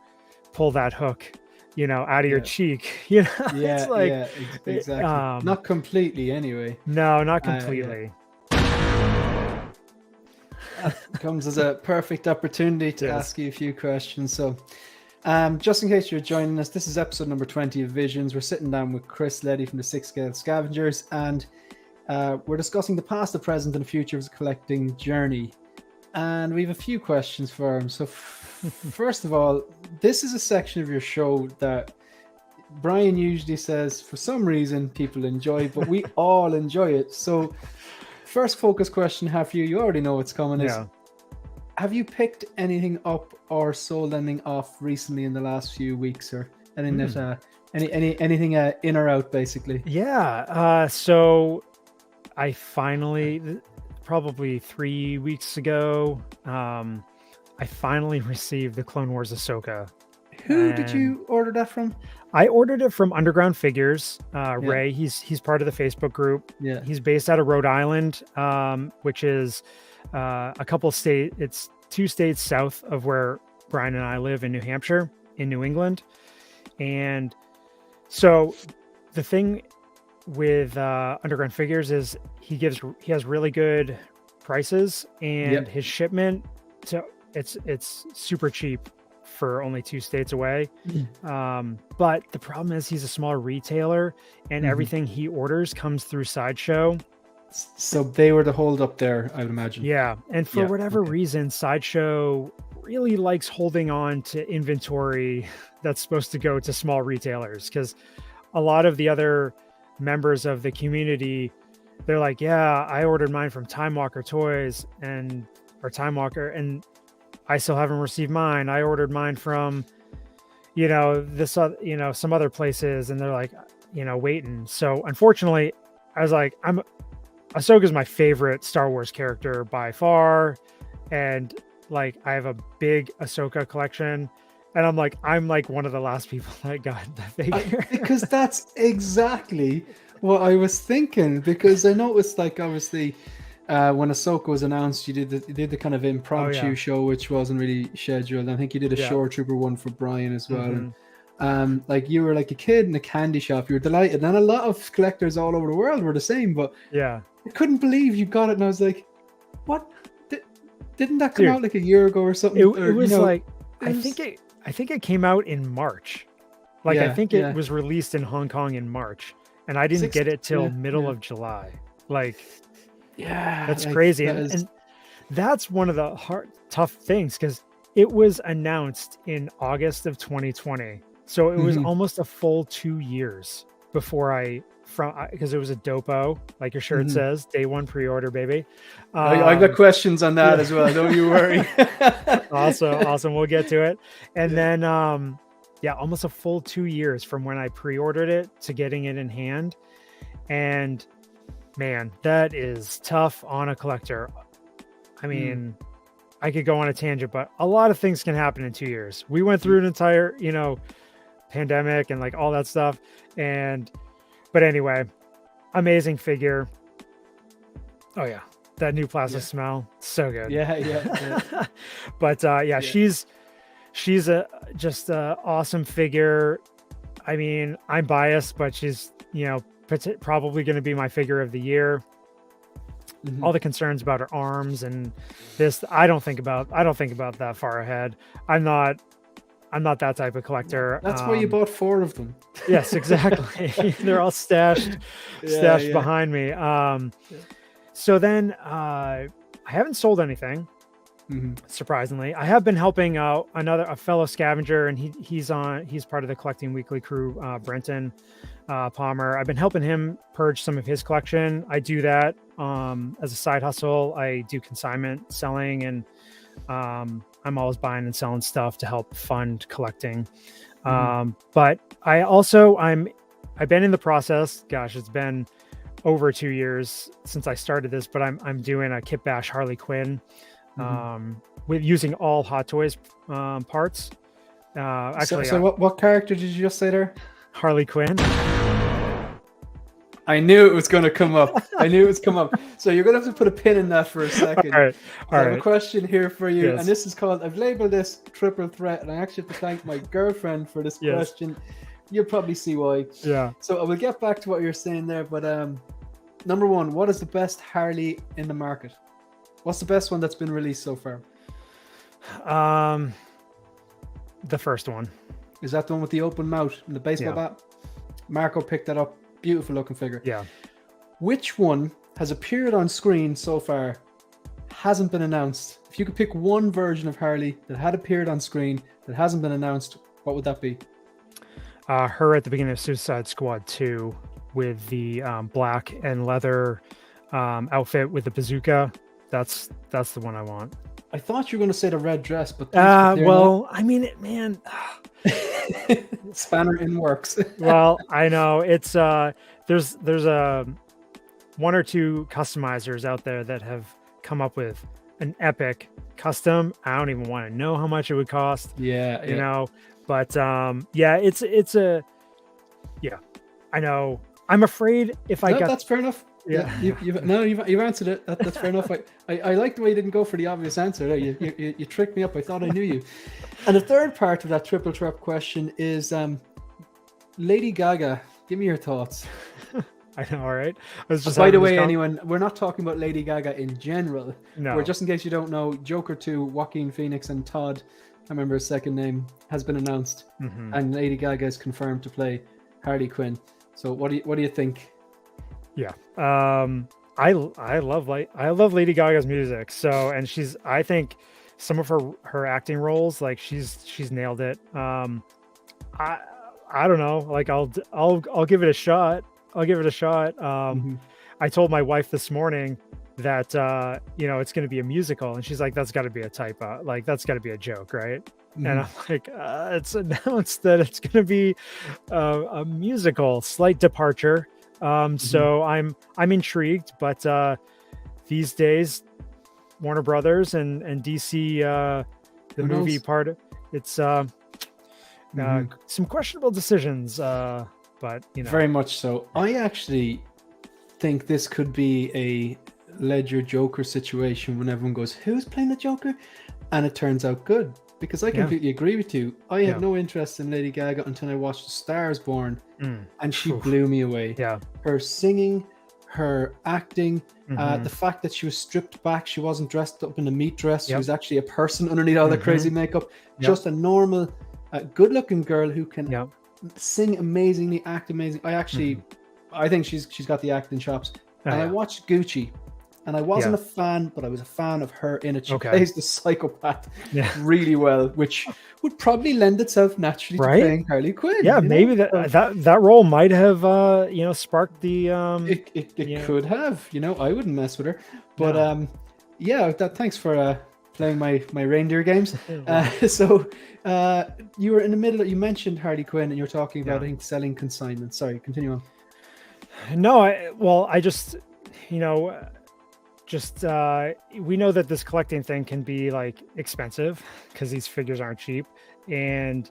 pull that hook, out of your cheek. It's like, exactly. Not completely, anyway. No, not completely. That comes as a perfect opportunity to ask you a few questions. So, just in case you're joining us, this is episode number 20 of Visions. We're sitting down with Chris Leddy from the 6 Scale Scavengers, and we're discussing the past, the present, and the future of his collecting journey. And we have a few questions for him. So first of all, this is a section of your show that Brian usually says for some reason people enjoy, but we all enjoy it. So first focus question I have for you, you already know what's coming, is have you picked anything up or sold anything off recently in the last few weeks, or anything that anything in or out, basically? So I finally, probably 3 weeks ago, I finally received the Clone Wars Ahsoka. Who did you order that from? I ordered it from Underground Figures. Ray, he's part of the Facebook group. Yeah, he's based out of Rhode Island, which is a couple states. It's 2 states south of where Brian and I live, in New Hampshire, in New England. And so the thing with Underground Figures is he has really good prices, and his shipment it's super cheap for only 2 states away. But the problem is he's a small retailer, and everything he orders comes through Sideshow. So they were the hold up there, I would imagine. Yeah, and for whatever reason, Sideshow really likes holding on to inventory that's supposed to go to small retailers, because a lot of the other members of the community, they're like, I ordered mine from Time Walker Toys or Time Walker, and I still haven't received mine. I ordered mine from, some other places, and they're like, waiting. So unfortunately, I was like, Ahsoka's my favorite Star Wars character by far, and like I have a big Ahsoka collection, and I'm like one of the last people that got the figure. Because that's exactly what I was thinking, because I noticed, like, obviously when Ahsoka was announced, you did the kind of impromptu show, which wasn't really scheduled. I think you did a Shore Trooper one for Brian as well. Like you were like a kid in a candy shop, you were delighted, and a lot of collectors all over the world were the same. But yeah, I couldn't believe you got it, and I was like, "What? Didn't that come dude, out like a year ago or something?" it Or, was like it was- I think it came out in March. Like I Yeah, think yeah. it was released in Hong Kong in March, and I didn't get it till middle of July. Like, yeah, that's like, crazy. that is- And that's one of the tough things, because it was announced in August of 2020. So it was almost a full 2 years before because it was a dopo, like your shirt says, day one pre-order, baby. I got questions on that as well. Don't you worry. Awesome. We'll get to it. And then, almost a full 2 years from when I pre-ordered it to getting it in hand. And man, that is tough on a collector. I mean, I could go on a tangent, but a lot of things can happen in 2 years. We went through an entire, pandemic and like all that stuff. But anyway, amazing figure. Oh yeah. That new plastic smell. So good. Yeah. But she's just a awesome figure. I mean, I'm biased, but she's, probably going to be my figure of the year. All the concerns about her arms and this, I don't think about that far ahead. I'm not that type of collector. That's why you bought 4 of them. Yes, exactly. They're all stashed behind me. So then I haven't sold anything. Surprisingly, I have been helping out a fellow scavenger, and he's part of the Collecting Weekly crew, Brenton Palmer. I've been helping him purge some of his collection. I do that as a side hustle. I do consignment selling, and I'm always buying and selling stuff to help fund collecting. But I've been in the process. Gosh, it's been over 2 years since I started this, but I'm doing a Kit Bash Harley Quinn. With using all Hot Toys parts. Actually, so what character did you just say there? Harley Quinn. I knew it was going to come up. So you're going to have to put a pin in that for a second. All right. I have a question here for you, Yes. and this is called, I've labeled this triple threat, and I actually have to thank my girlfriend for this question. You'll probably see why. Yeah. So I will get back to what you're saying there, but number one, what is the best Harley in the market? What's the best one that's been released so far? The first one. Is that the one with the open mouth and the baseball bat? Marco picked that up. Beautiful looking figure. Yeah. Which one has appeared on screen so far, hasn't been announced? If you could pick one version of Harley that had appeared on screen that hasn't been announced, what would that be? Her at the beginning of Suicide Squad 2 with the black and leather outfit with the bazooka. That's the one I want. I thought you were going to say the red dress, but I mean, man, Spanner in works. Well, I know it's there's one or two customizers out there that have come up with an epic custom. I don't even want to know how much it would cost. You know, but it's a I know. I'm afraid if I got that's fair enough. You've answered it. That's fair enough. I like the way you didn't go for the obvious answer. You tricked me up. I thought I knew you. And the third part of that triple trap question is Lady Gaga. Give me your thoughts. I know, all right. By the way, anyone, we're not talking about Lady Gaga in general. No. We're just in case you don't know, Joker 2, Joaquin Phoenix and Todd, I remember his second name, has been announced, and Lady Gaga is confirmed to play Harley Quinn. So what do you think? Yeah. I love Lady Gaga's music. So, and I think some of her acting roles, like she's nailed it. I don't know, like I'll give it a shot. I told my wife this morning that it's going to be a musical, and she's like, that's got to be a typo, like that's got to be a joke, right? And I'm like, it's announced that it's going to be a musical, slight departure. So I'm intrigued, but these days Warner Brothers and DC, the movie part of it's some questionable decisions, but very much so. I actually think this could be a Ledger Joker situation when everyone goes, who's playing the Joker? And it turns out good. because I completely agree with you. I had Yeah. no interest in Lady Gaga until I watched A Star Is Born, and she Oof. blew me away. Yeah. Her singing, her acting, Mhm. the fact that she was stripped back, she wasn't dressed up in a meat dress, she Yep. was actually a person underneath all the crazy makeup, Yep. just a normal, good-looking girl who can Yep. sing amazingly, act amazing. I think she's got the acting chops. Oh, And I yeah. watched Gucci, and I wasn't Yeah. a fan, but I was a fan of her in it. She Okay. plays the psychopath Yeah. really well, which would probably lend itself naturally to Right? playing Harley Quinn. Yeah, you know? maybe So that role might have sparked the it could have, I wouldn't mess with her. But No. thanks for playing my reindeer games. Yeah. So you were in the middle, you mentioned Harley Quinn, and you were talking about, Yeah. I think, selling consignments. Sorry, continue on. No, I just, we know that this collecting thing can be like expensive because these figures aren't cheap. And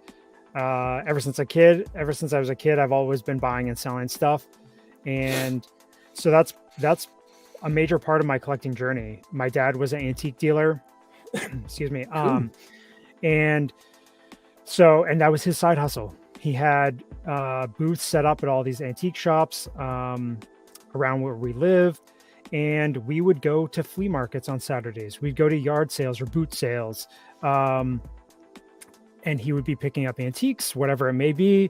ever since I was a kid, I've always been buying and selling stuff. And so that's a major part of my collecting journey. My dad was an antique dealer. Excuse me. Cool. And that was his side hustle. He had booths set up at all these antique shops around where we live, and we would go to flea markets on Saturdays. We'd go to yard sales or boot sales, and he would be picking up antiques, whatever it may be,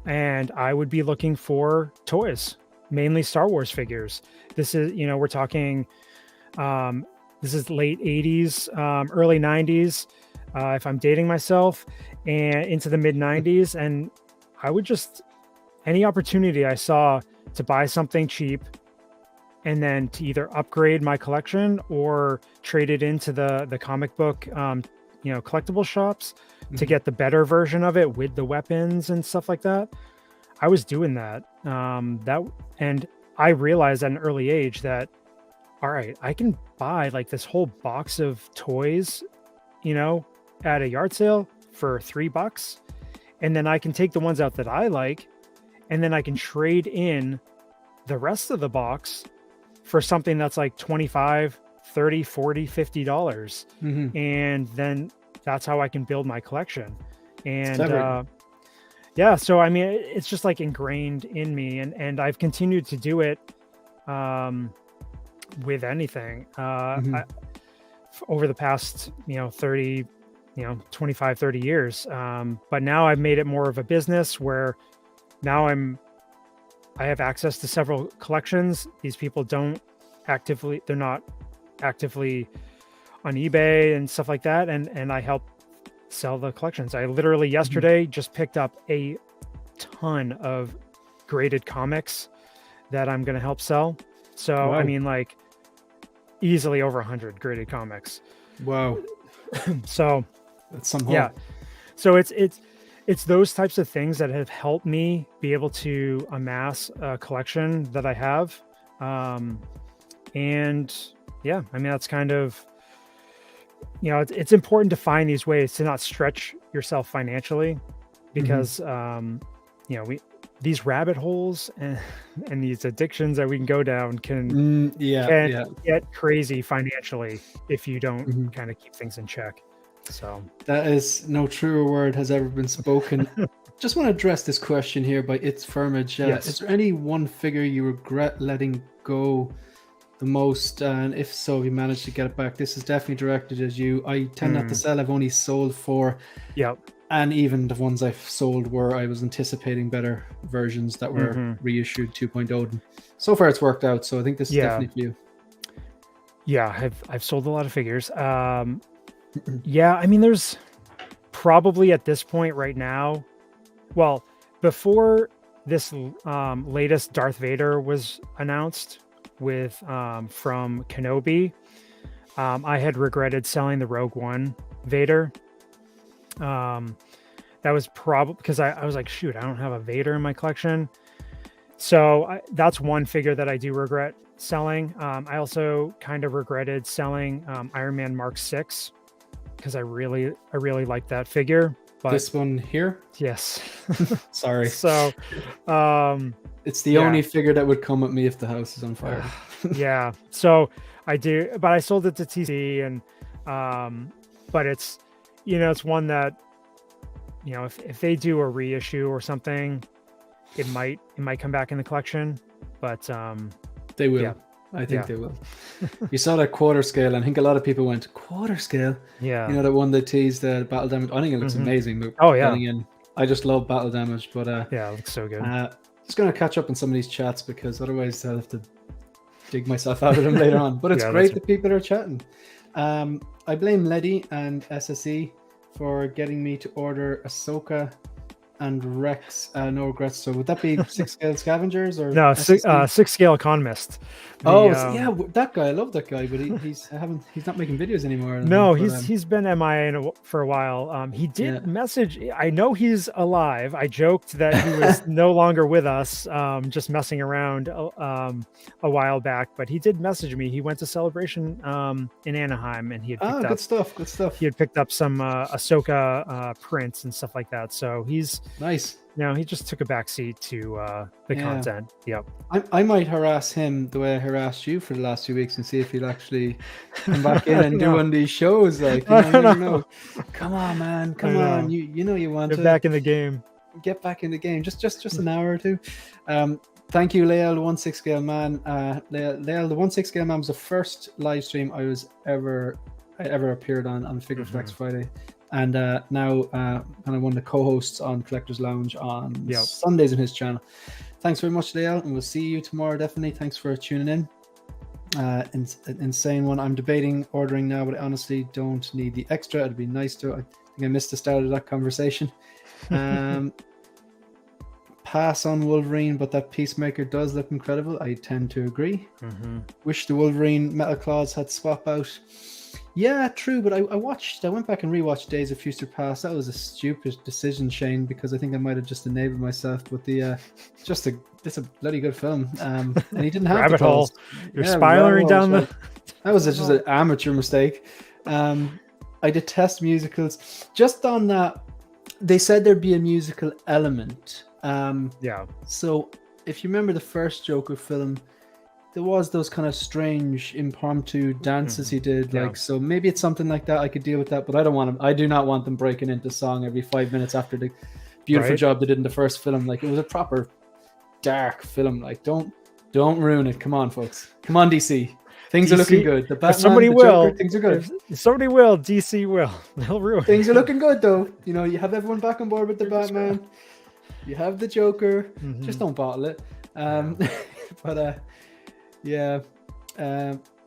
and I would be looking for toys, mainly Star Wars figures. This is, we're talking, this is late 80s, early 90s, if I'm dating myself, and into the mid 90s. And I would just, any opportunity I saw to buy something cheap and then to either upgrade my collection or trade it into the comic book, collectible shops to get the better version of it with the weapons and stuff like that. I was doing that. And I realized at an early age that, all right, I can buy like this whole box of toys, at a yard sale for $3. And then I can take the ones out that I like, and then I can trade in the rest of the box for something that's like $25, $30, $40, $50. And then that's how I can build my collection. And so I mean, it's just like ingrained in me, and I've continued to do it with anything over the past 30 25 30 years, but now I've made it more of a business where now I have access to several collections. These people they're not actively on eBay and stuff like that, and I help sell the collections. I literally yesterday just picked up a ton of graded comics that I'm going to help sell. So wow. I mean, like, easily over 100 graded comics. Wow. So that's some yeah. So it's those types of things that have helped me be able to amass a collection that I have. And yeah, I mean, that's kind of, it's important to find these ways to not stretch yourself financially, because, these rabbit holes and these addictions that we can go down can get crazy financially if you don't kind of keep things in check. So that is, no truer word has ever been spoken. Just want to address this question here by It's Firmage. Yes. Is there any one figure you regret letting go the most? And if so, if you managed to get it back, this is definitely directed at you. I tend not to sell. I've only sold 4. Yep. And even the ones I've sold I was anticipating better versions that were reissued 2.0. And so far it's worked out. So I think this is definitely for you. Yeah, I've sold a lot of figures. Yeah, I mean, there's probably at this point right now, well, before this latest Darth Vader was announced with from Kenobi, I had regretted selling the Rogue One Vader. That was probably because I was like, shoot, I don't have a Vader in my collection. So that's one figure that I do regret selling. I also kind of regretted selling Iron Man Mark 6 because I really like that figure. But this one here? Yes. Sorry. So it's the only figure that would come at me if the house is on fire. Yeah. So I do, but I sold it to TC, and but it's, it's one that, if they do a reissue or something, it might come back in the collection, but they will. Yeah. I think they will. You saw that quarter scale, and I think a lot of people went, quarter scale? Yeah. You know, that one they teased, the battle damage. I think it looks amazing. But Oh, yeah. again, I just love battle damage, but yeah, it looks so good. Just going to catch up on some of these chats, because otherwise I'll have to dig myself out of them later on. But it's great that people are chatting. I blame Letty and SSE for getting me to order Ahsoka and Rex. No regrets. So would that be 6 scale scavengers or no 6 scale economist? Yeah, that guy. I love that guy, but he's not making videos anymore. No, he's been MIA for a while. He did message. I know he's alive. I joked that he was no longer with us, just messing around a while back. But he did message me. He went to Celebration in Anaheim, and he had picked up good stuff. He had picked up some Ahsoka prints and stuff like that. So he's nice. He just took a backseat to the content. Yep. I might harass him the way I harassed you for the last 2 weeks and see if he'll actually come back in and do one of these shows. Like, you never know. Come on, man. Come on. You know you want to get back in the game. Get back in the game. Just an hour or two. Thank you, Lael, the 1/6 scale man. Lael, the 1/6 scale man was the first live stream I ever appeared on Figure Flex Friday. And now kind of one of the co-hosts on Collector's Lounge on Sundays on his channel. Thanks very much, Lael, and we'll see you tomorrow, definitely. Thanks for tuning in. Insane one. I'm debating ordering now, but I honestly don't need the extra. It'd be nice to. I think I missed the start of that conversation. Pass on Wolverine, but that Peacemaker does look incredible. I tend to agree. Wish the Wolverine Metal Claws had swap out. Yeah, true, but I went back and rewatched Days of Future Past. That was a stupid decision, Shane, because I think I might have just enabled myself with the it's a bloody good film. And he didn't have rabbit the hole. You're spiraling down the that was just an amateur mistake. I detest musicals. Just on that, they said there'd be a musical element. So if you remember the first Joker film, there was those kind of strange impromptu dances he did, so maybe it's something like that. I could deal with that, but I do not want them breaking into song every 5 minutes after the beautiful job they did in the first film. Like, it was a proper dark film. Like, don't ruin it. Come on, folks. Come on, DC. Things are looking good. The Batman, somebody the will. Joker, things are good. Somebody will. DC will. They'll ruin. Things are looking good, though. You have everyone back on board with the Batman. You have the Joker. Just don't bottle it. But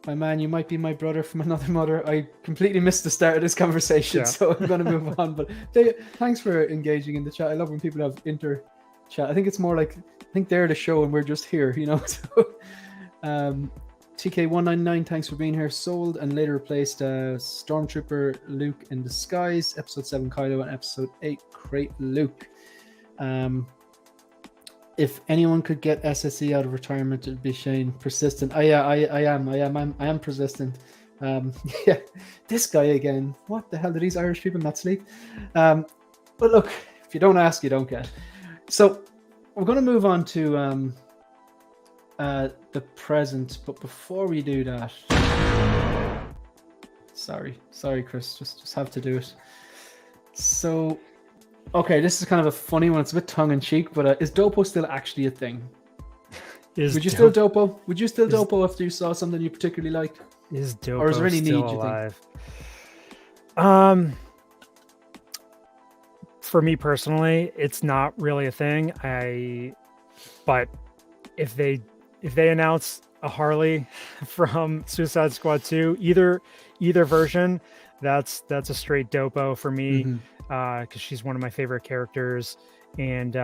my man, you might be my brother from another mother. I completely missed the start of this conversation, so I'm going to move on. But thanks for engaging in the chat. I love when people have inter-chat. I think it's more like, I think they're the show and we're just here, So, TK199, thanks for being here. Sold and later replaced Stormtrooper Luke in Disguise, Episode 7 Kylo, and Episode 8 Crate Luke. If anyone could get SSE out of retirement, it'd be Shane. Persistent. I am persistent. This guy again. What the hell did these Irish people not sleep? But look, if you don't ask, you don't get. So we're going to move on to the present. But before we do that, sorry, Chris. Just have to do it. So. Okay, this is kind of a funny one. It's a bit tongue-in-cheek, but is Dopo still actually a thing? Would you still Dopo? Would you still Dopo after you saw something you particularly liked? Is Dopo or is there any still need, alive? You think? For me personally, it's not really a thing. But if they announce a Harley from Suicide Squad 2, either version, that's a straight Dopo for me. Because she's one of my favorite characters, and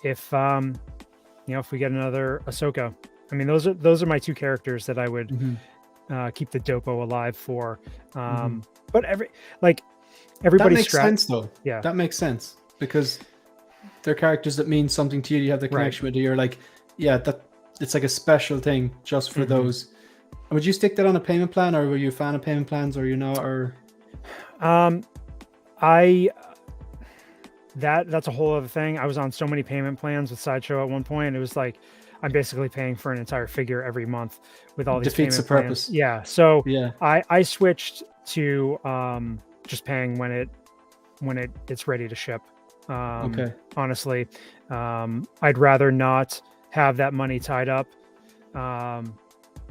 if we get another Ahsoka, I mean, those are my two characters that I would keep the Dopo alive for. But everybody that makes sense, though. Yeah, that makes sense because they're characters that mean something to you. You have the connection with. You're like, that it's like a special thing just for those. Would you stick that on a payment plan, or were you a fan of payment plans, or not, or? That's a whole other thing. I was on so many payment plans with Sideshow at one point. It was like I'm basically paying for an entire figure every month with all these defeats payment the purpose. Plans. Yeah. So I switched to just paying when it's ready to ship. Okay. Honestly, I'd rather not have that money tied up.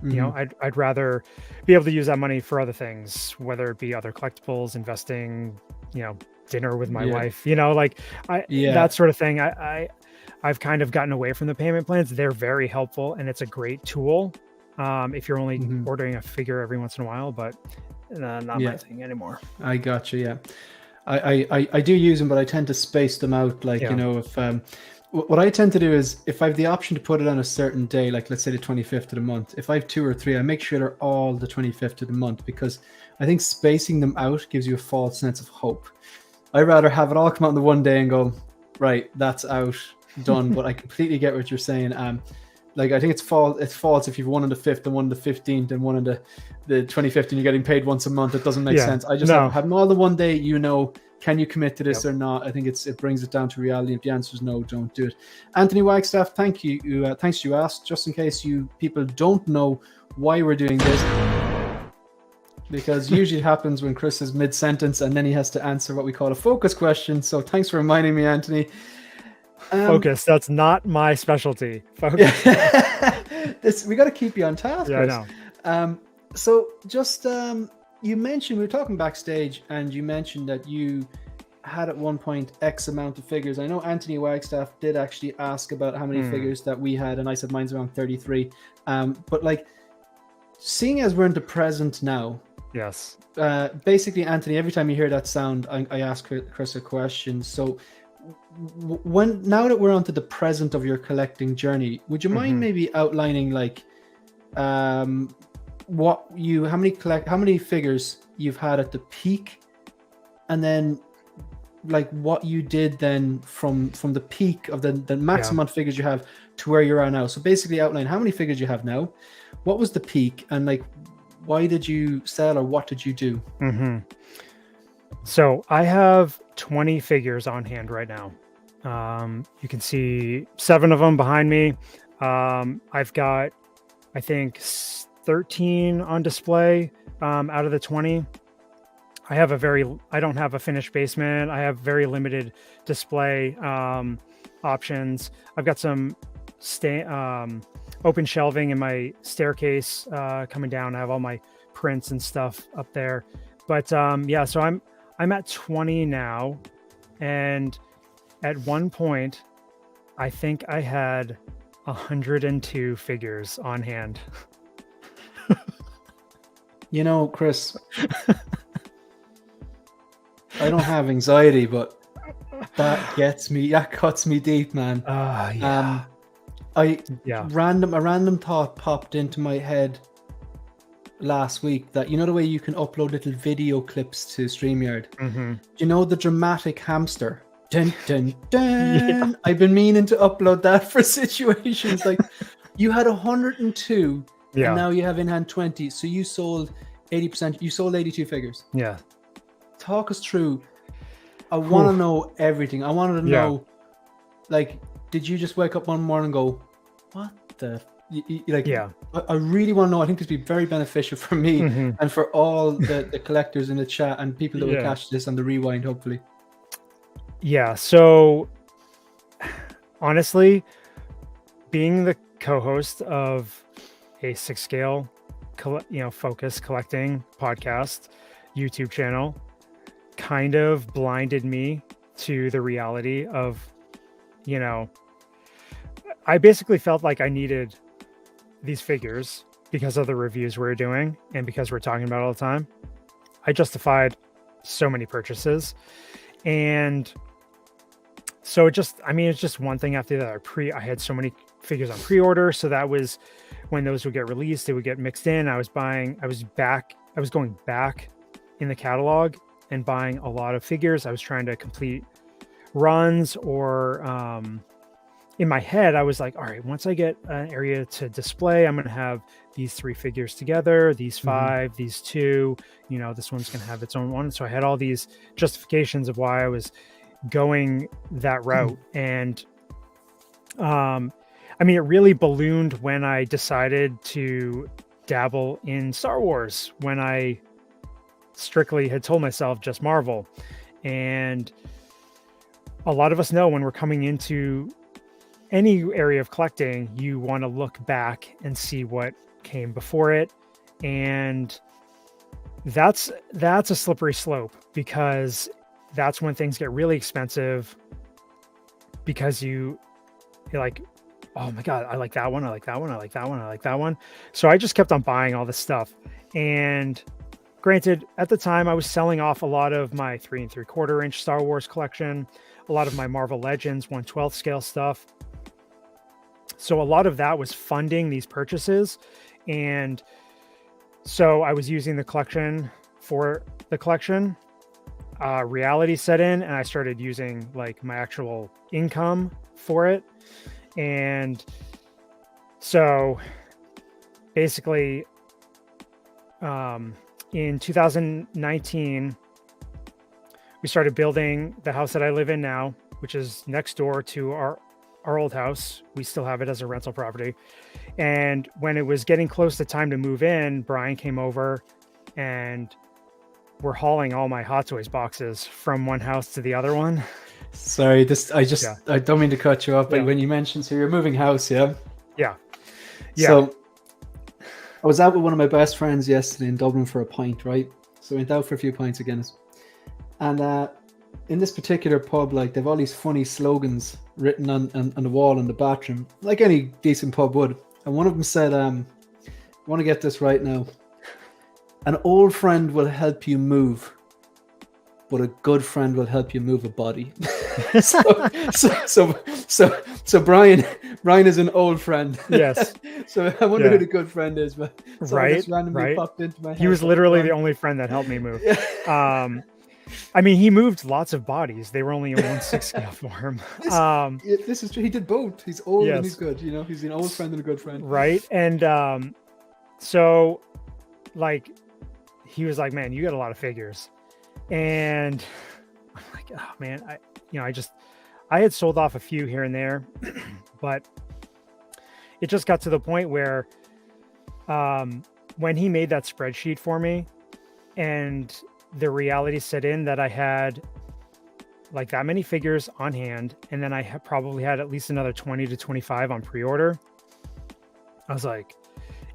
You know, I'd rather be able to use that money for other things, whether it be other collectibles, investing, you know, dinner with my wife, you know, like that sort of thing. I've kind of gotten away from the payment plans. They're very helpful and it's a great tool if you're only ordering a figure every once in a while, but not my thing anymore. I gotcha. Yeah. I do use them, but I tend to space them out. Like, you know, if what I tend to do is if I have the option to put it on a certain day, like let's say the 25th of the month, if I have 2 or 3, I make sure they're all the 25th of the month, because I think spacing them out gives you a false sense of hope. I'd rather have it all come out in the one day and go, right, that's out, done. But I completely get what you're saying. Like, I think it's false if you've one on the 5th and one on the 15th and one on the 25th and you're getting paid once a month. It doesn't make sense. I just have them all the one day, you know, can you commit to this or not? I think it brings it down to reality. If the answer is no, don't do it. Anthony Wagstaff, thank you. Thanks you asked. Just in case you people don't know why we're doing this, because usually it happens when Chris is mid-sentence and then he has to answer what we call a focus question. So thanks for reminding me, Anthony. Focus, that's not my specialty. Focus. We got to keep you on task. Yeah, Chris. I know. So just you mentioned, we were talking backstage, and you mentioned that you had at one point X amount of figures. I know Anthony Wagstaff did actually ask about how many figures that we had, and I said mine's around 33. But like, seeing as we're in the present now, yes. Basically, Anthony, every time you hear that sound, I ask Chris a question. So now that we're onto the present of your collecting journey, would you mind maybe outlining like how many figures you've had at the peak, and then like what you did then from the peak of the maximum amount of figures you have to where you are now? So basically outline how many figures you have now, what was the peak, and like why did you sell, or what did you do? So I have 20 figures on hand right now. You can see 7 of them behind me. I've got, I think, 13 on display out of the 20. I don't have a finished basement. I have very limited display options. I've got some open shelving in my staircase coming down. I have all my prints and stuff up there. But so I'm at 20 now, and at one point, I think I had 102 figures on hand. You know, Chris, I don't have anxiety, but that cuts me deep, man. A random thought popped into my head last week, that you know the way you can upload little video clips to StreamYard? You know the dramatic hamster? Dun, dun, dun. I've been meaning to upload that for situations like you had 102 and now you have in hand 20, so you sold 80%. You sold 82 figures. Talk us through. I want to know everything. I wanted to know, like, did you just wake up one morning and go, what the I really want to know. I think this would be very beneficial for me and for all the collectors in the chat and people that will catch this on the rewind, hopefully. So honestly, being the co-host of a 6 scale focus collecting podcast YouTube channel kind of blinded me to the reality of, I basically felt like I needed these figures because of the reviews we're doing and because we're talking about it all the time. I justified so many purchases, and so it's just one thing after the other. I had so many figures on pre-order, so that was when those would get released, they would get mixed in. I was going back in the catalog and buying a lot of figures. I was trying to complete runs, or in my head, I was like, all right, once I get an area to display, I'm going to have these 3 figures together, these 5, these 2, this one's going to have its own one. So I had all these justifications of why I was going that route. And it really ballooned when I decided to dabble in Star Wars, when I strictly had told myself just Marvel. And a lot of us know when we're coming into any area of collecting, you want to look back and see what came before it. And that's a slippery slope, because that's when things get really expensive, because you're like, oh my God, I like that one. I like that one. I like that one. I like that one. So I just kept on buying all this stuff. And granted, at the time I was selling off a lot of my 3 3/4 inch Star Wars collection, a lot of my Marvel Legends 1/12 scale stuff. So a lot of that was funding these purchases. And so I was using the collection for the collection. Reality set in, and I started using like my actual income for it. And so basically, in 2019, we started building the house that I live in now, which is next door to our old house. We still have it as a rental property. And when it was getting close to time to move in, Brian came over, and we're hauling all my Hot Toys boxes from one house to the other one. Sorry, I don't mean to cut you off, but Yeah. when you mentioned, so you're moving house, yeah? Yeah. So I was out with one of my best friends yesterday in Dublin for a pint, right? So we went out for a few pints of Guinness. And in this particular pub, like, they've all these funny slogans written on the wall in the bathroom, like any decent pub would. And one of them said, I want to get this right now. An old friend will help you move, but a good friend will help you move a body. so Brian is an old friend. Yes. So I wonder who the good friend is, but right. Popped into my head. He was literally the only friend that helped me move. I mean, he moved lots of bodies. They were only in 1/6 scale for him. This is true. He did both. He's old and he's good. You know, he's an old friend and a good friend. Right. And so, like, he was like, "Man, you got a lot of figures," and I'm like, "Oh man, I had sold off a few here and there, but it just got to the point where, when he made that spreadsheet for me, and the reality set in that I had like that many figures on hand, and then I probably had at least another 20 to 25 on pre-order. I was like,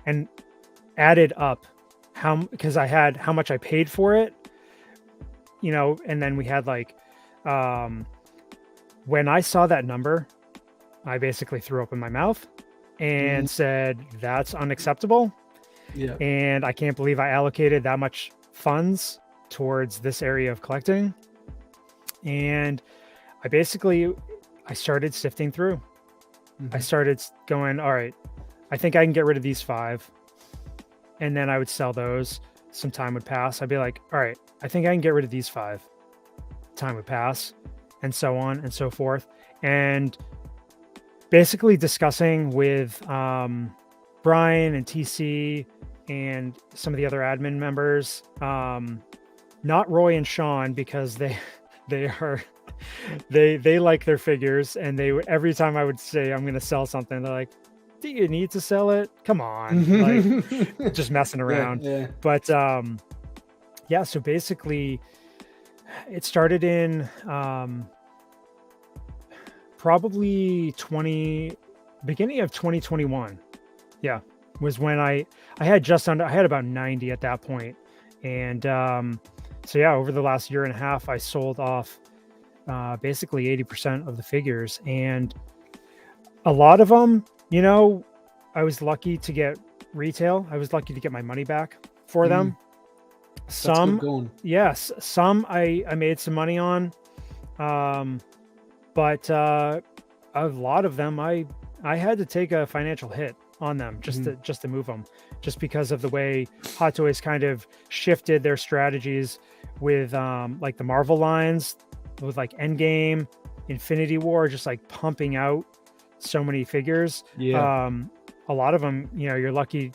and added up because I had how much I paid for it, and then we had like, when I saw that number, I basically threw up in my mouth and said, that's unacceptable. Yeah. And I can't believe I allocated that much funds towards this area of collecting. And I started sifting through. I started going, all right, I think I can get rid of these 5. And then I would sell those. Some time would pass. I'd be like, all right, I think I can get rid of these 5. Time would pass, and so on and so forth. And basically discussing with Brian and TC and some of the other admin members, not Roy and Sean, because they like their figures, and every time I would say I'm going to sell something, they're like, do you need to sell it? Come on. Like, just messing around. Yeah. But so basically it started in probably beginning of 2021. Yeah, was when I had about 90 at that point. And so yeah, over the last year and a half, I sold off basically 80% of the figures, and a lot of them, I was lucky to get retail. I was lucky to get my money back for them. Some, yes, some I made some money on, but a lot of them I had to take a financial hit on them just to move them, just because of the way Hot Toys kind of shifted their strategies with like the Marvel lines, with like Endgame, Infinity War, just like pumping out so many figures. A lot of them, you're lucky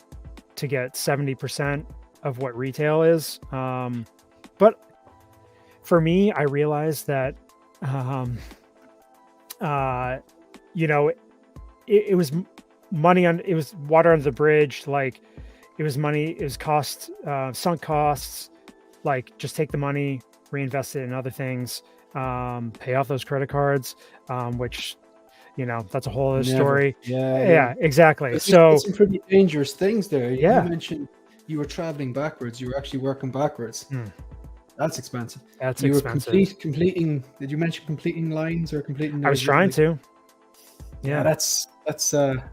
to get 70% of what retail is. But for me, I realized that, it was money it was water under the bridge. Like, it was money, it was sunk costs. like just take the money, reinvest it in other things, pay off those credit cards, which, that's a whole other story. Yeah, exactly. You So said some pretty dangerous things there. You yeah, mentioned you were traveling backwards. You were actually working backwards. That's expensive. that's You were expensive. completing. Did you mention completing lines or completing? I was trying to. Yeah, that's it's bad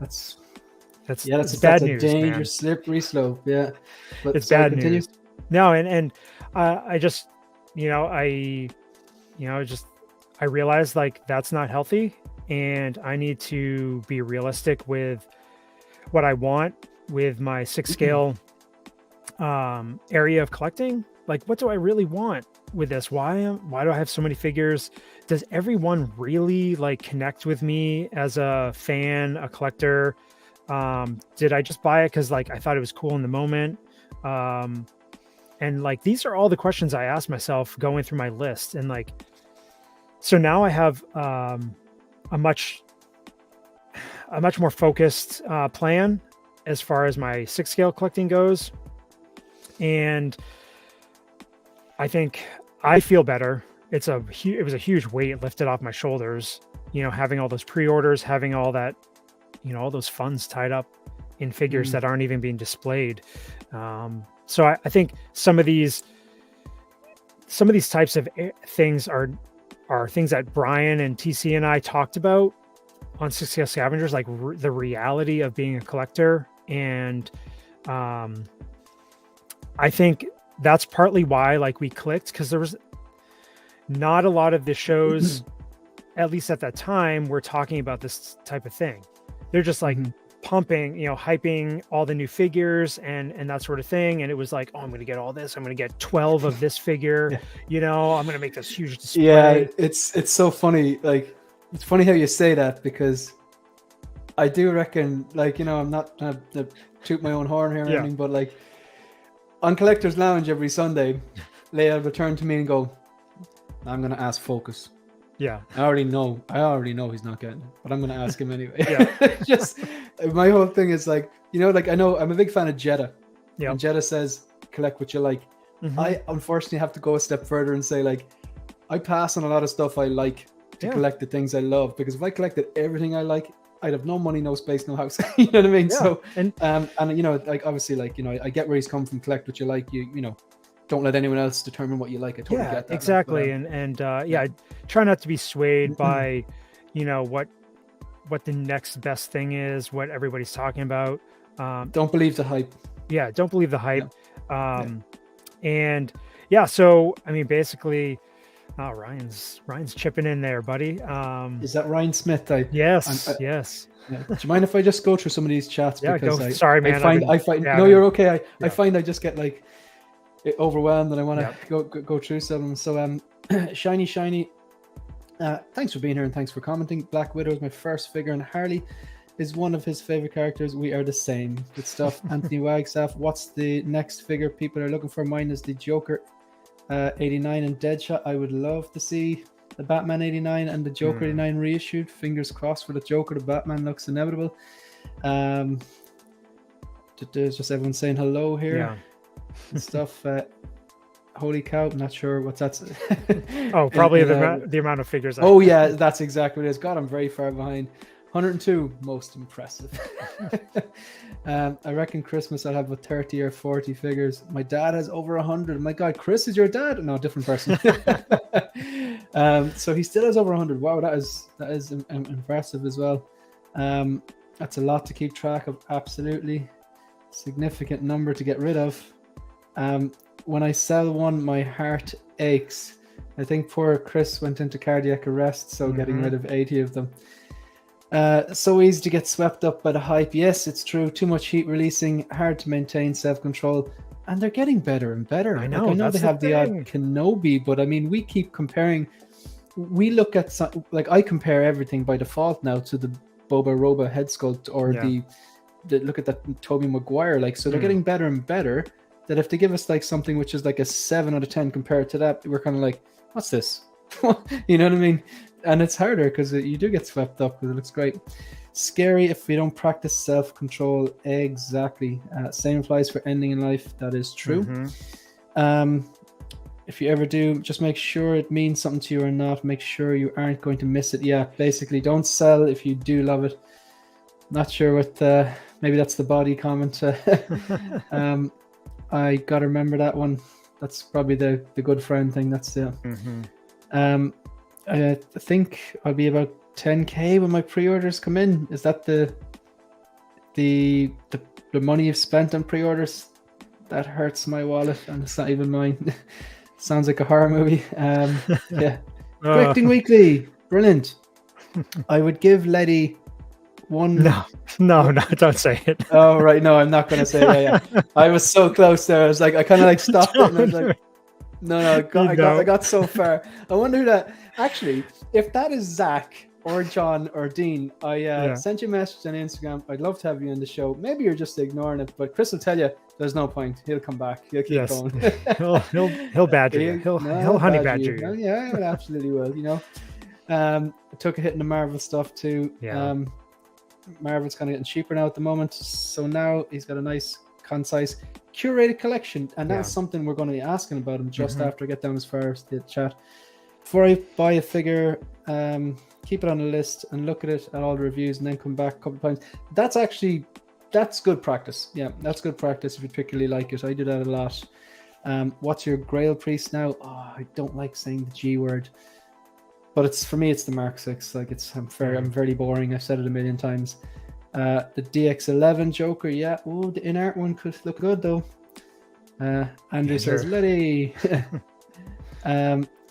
a news, dangerous, man. slippery slope. Yeah, but It's bad continue. news. No, and I just, I realized like that's not healthy, and I need to be realistic with what I want with my 6 scale area of collecting. Like, what do I really want with this? Why do I have so many figures? Does everyone really like connect with me as a fan, a collector? Did I just buy it because like I thought it was cool in the moment? And like these are all the questions I asked myself going through my list. And like, so now I have a much more focused plan as far as my 6 scale collecting goes. And I think I feel better. It was a huge weight lifted off my shoulders, having all those pre-orders, having all that, all those funds tied up in figures that aren't even being displayed. So I think some of these types of things are things that Brian and TC and I talked about on 6 scale Scavengers, like the reality of being a collector. And I think that's partly why like we clicked, because there was not a lot of the shows, at least at that time, were talking about this type of thing. They're just like pumping, hyping all the new figures and that sort of thing. And it was like, oh, I'm going to get all this. I'm going to get 12 of this figure, I'm going to make this huge display. Yeah, it's so funny. Like, it's funny how you say that, because I do reckon, like, I'm not trying to toot my own horn here or anything, but like on Collector's Lounge every Sunday, Leia will turn to me and go, I'm going to ask Focus. Yeah. I already know he's not getting it, but I'm going to ask him anyway. Yeah. Just my whole thing is like, like I know I'm a big fan of Jeddah. Yeah. And Jeddah says, collect what you like. I unfortunately have to go a step further and say, like, I pass on a lot of stuff I like to collect the things I love, because if I collected everything I like, I'd have no money, no space, no house. You know what I mean? Yeah. So, and like, obviously, like, I get where he's come from. Collect what you like. You don't let anyone else determine what you like. I totally get that. Exactly. And I try not to be swayed by, what the next best thing is, what everybody's talking about. Don't believe the hype. Yeah. Don't believe the hype. And so, I mean, basically, Ryan's chipping in there, buddy. Is that Ryan Smith? Yes. Yeah. Do you mind if I just go through some of these chats? Yeah, because sorry, man. I find no, you're okay. I find I just get like overwhelmed and I want to go through some. So shiny, thanks for being here and thanks for commenting. Black Widow is my first figure, and Harley is one of his favorite characters. We are the same. Good stuff. Anthony Wagstaff, what's the next figure people are looking for? Mine is the Joker 89 and Deadshot. I would love to see the Batman 89 and the Joker 89 reissued. Fingers crossed for the Joker. The Batman looks inevitable. There's just everyone saying hello here and stuff. Holy cow, I'm not sure what's that. Probably the amount of figures. Yeah, that's exactly what it is. God, I'm very far behind. 102, most impressive. I reckon Christmas I'll have about 30 or 40 figures. My dad has over 100. My God, Chris is your dad? No, different person. So he still has over 100. Wow, that is impressive as well. That's a lot to keep track of. Absolutely significant number to get rid of. When I sell one, my heart aches. I think poor Chris went into cardiac arrest, so getting rid of 80 of them. So easy to get swept up by the hype. Yes, it's true. Too much heat releasing, hard to maintain self-control, and they're getting better and better. I know. I know they have the odd Kenobi, but I mean, we keep comparing. We look at I compare everything by default now to the Boba Roba head sculpt or the look at that Tobey Maguire. Like, so they're getting better and better. That if they give us like something which is like a 7 out of 10 compared to that, we're kind of like, what's this? You know what I mean? And it's harder because you do get swept up because it looks great. Scary if we don't practice self-control. Exactly. Same applies for ending in life. That is true. if you ever do, just make sure it means something to you or not. Make sure you aren't going to miss it. Yeah, basically, don't sell if you do love it. Not sure what, maybe that's the body comment. I got to remember that one. That's probably the good friend thing. That's the. I think I'll be about 10K when my pre-orders come in. Is that the money you've spent on pre-orders? That hurts my wallet, and it's not even mine. Sounds like a horror movie. Yeah. Correcting Weekly. Brilliant. I would give Letty one. No, don't say it. Oh, right. No, I'm not going to say that. Yeah. I was so close there. I was like, I kind of like stopped it, and I was like, no, I got so far. I wonder who that. Actually, if that is Zach or John or Dean, I sent you a message on Instagram. I'd love to have you on the show. Maybe you're just ignoring it, but Chris will tell you there's no point. He'll come back. He'll keep going. he'll badger you. He'll honey badger you. Oh, yeah, it absolutely will. You know, I took a hit in the Marvel stuff too. Yeah. Marvel's kind of getting cheaper now at the moment, so now he's got a nice, concise, curated collection, and that's something we're going to be asking about him just after I get down as far as the chat. Before I buy a figure, keep it on the list and look at it at all the reviews, and then come back a couple of times. That's good practice. Yeah, that's good practice if you particularly like it. I do that a lot. What's your Grail Priest now? Oh, I don't like saying the G word, but it's, for me, it's the Mark 6. Like, I'm very boring. I've said it a million times. The DX11 Joker, yeah. Oh, the in-art one could look good though. Andrew says, Letty.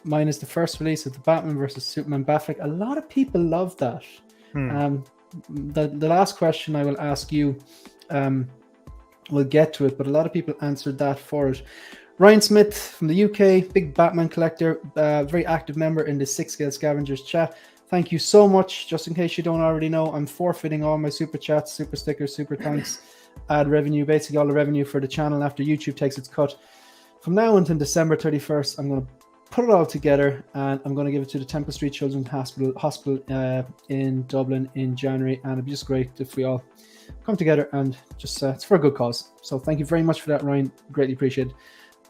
Mine is the first release of the Batman versus Superman Batfleck. A lot of people love that. The last question I will ask you, we'll get to it, but a lot of people answered that for it. Ryan Smith from the UK, big Batman collector, very active member in the 6-Scale Scavengers chat. Thank you so much. Just in case you don't already know, I'm forfeiting all my super chats, super stickers, super thanks, ad revenue, basically all the revenue for the channel after YouTube takes its cut. From now until December 31st, I'm going to put it all together, and I'm going to give it to the Temple Street Children's Hospital in Dublin in January, and it'd be just great if we all come together and just it's for a good cause. So thank you very much for that, Ryan. Greatly appreciated.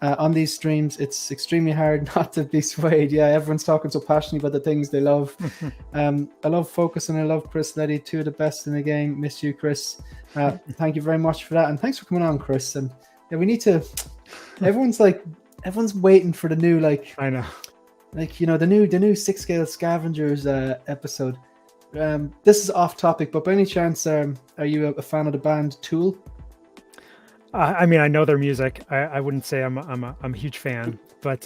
On these streams, it's extremely hard not to be swayed. Yeah, everyone's talking so passionately about the things they love. I love Focus and I love Chris Letty, two of the best in the game. Miss you, Chris. Thank you very much for that, and thanks for coming on, Chris. And yeah, we need to. Everyone's waiting for the new, I know, the new 6-Scale Scavengers episode. This is off topic, but by any chance, are you a fan of the band Tool? I mean, I know their music. I wouldn't say I'm a huge fan, but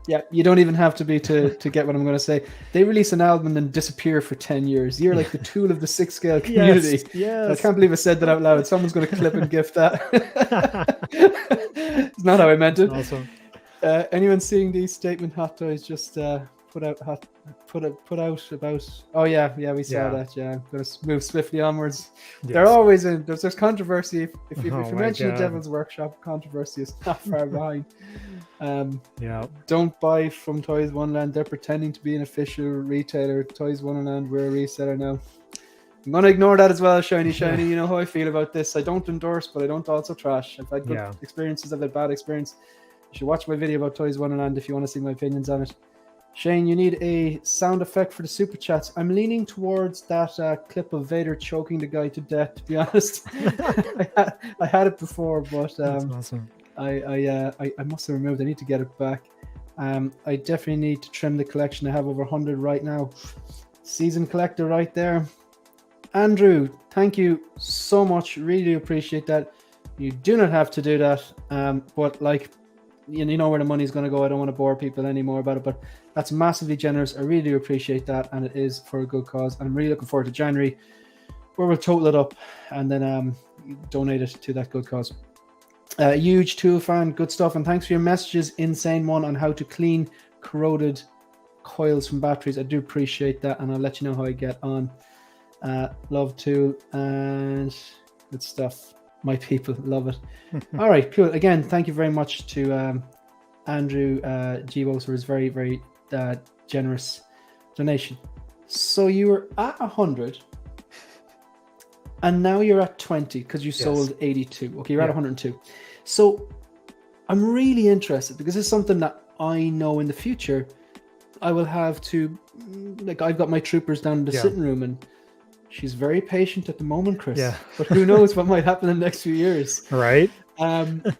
yeah, you don't even have to be to get what I'm going to say. They release an album and then disappear for 10 years. You're like the Tool of the 6-Scale community. Yes. I can't believe I said that out loud. Someone's going to clip and gift that. It's not how I meant it. Awesome. Anyone seeing these statement hot toys just put out about? Oh yeah, we saw that. Yeah, I'm gonna move swiftly onwards. Yes. They're always in. There's controversy. If you mention the Devil's Workshop, controversy is not far behind. Don't buy from Toys Wonderland. They're pretending to be an official retailer. Toys Wonderland, we're a reseller now. I'm gonna ignore that as well, Shiny. You know how I feel about this. I don't endorse, but I don't also trash. I've had good experiences. I've had bad experience. You should watch my video about Toys Wonderland if you want to see my opinions on it. Shane, you need a sound effect for the super chats. I'm leaning towards that clip of Vader choking the guy to death, to be honest. I had it before, but that's awesome. I must have removed it. I need to get it back. I definitely need to trim the collection. I have over 100 right now. Season collector right there. Andrew, thank you so much. Really do appreciate that. You do not have to do that, but you know where the money's going to go. I don't want to bore people anymore about it, but that's massively generous. I really do appreciate that, and it is for a good cause. And I'm really looking forward to January, where we'll total it up and then donate it to that good cause. Huge Tool fan, good stuff, and thanks for your messages. Insane one on how to clean corroded coils from batteries. I do appreciate that, and I'll let you know how I get on. Love Tool and good stuff. My people love it. All right, cool. Again, thank you very much to Andrew Gibos for his very, very generous donation. So you were at 100, and now you're at 20 because you sold 82. Okay, you're at 102. So I'm really interested because it's something that I know in the future I will have to, like, I've got my troopers down in the sitting room, and she's very patient at the moment, Chris. Yeah. But who knows what might happen in the next few years. Right. And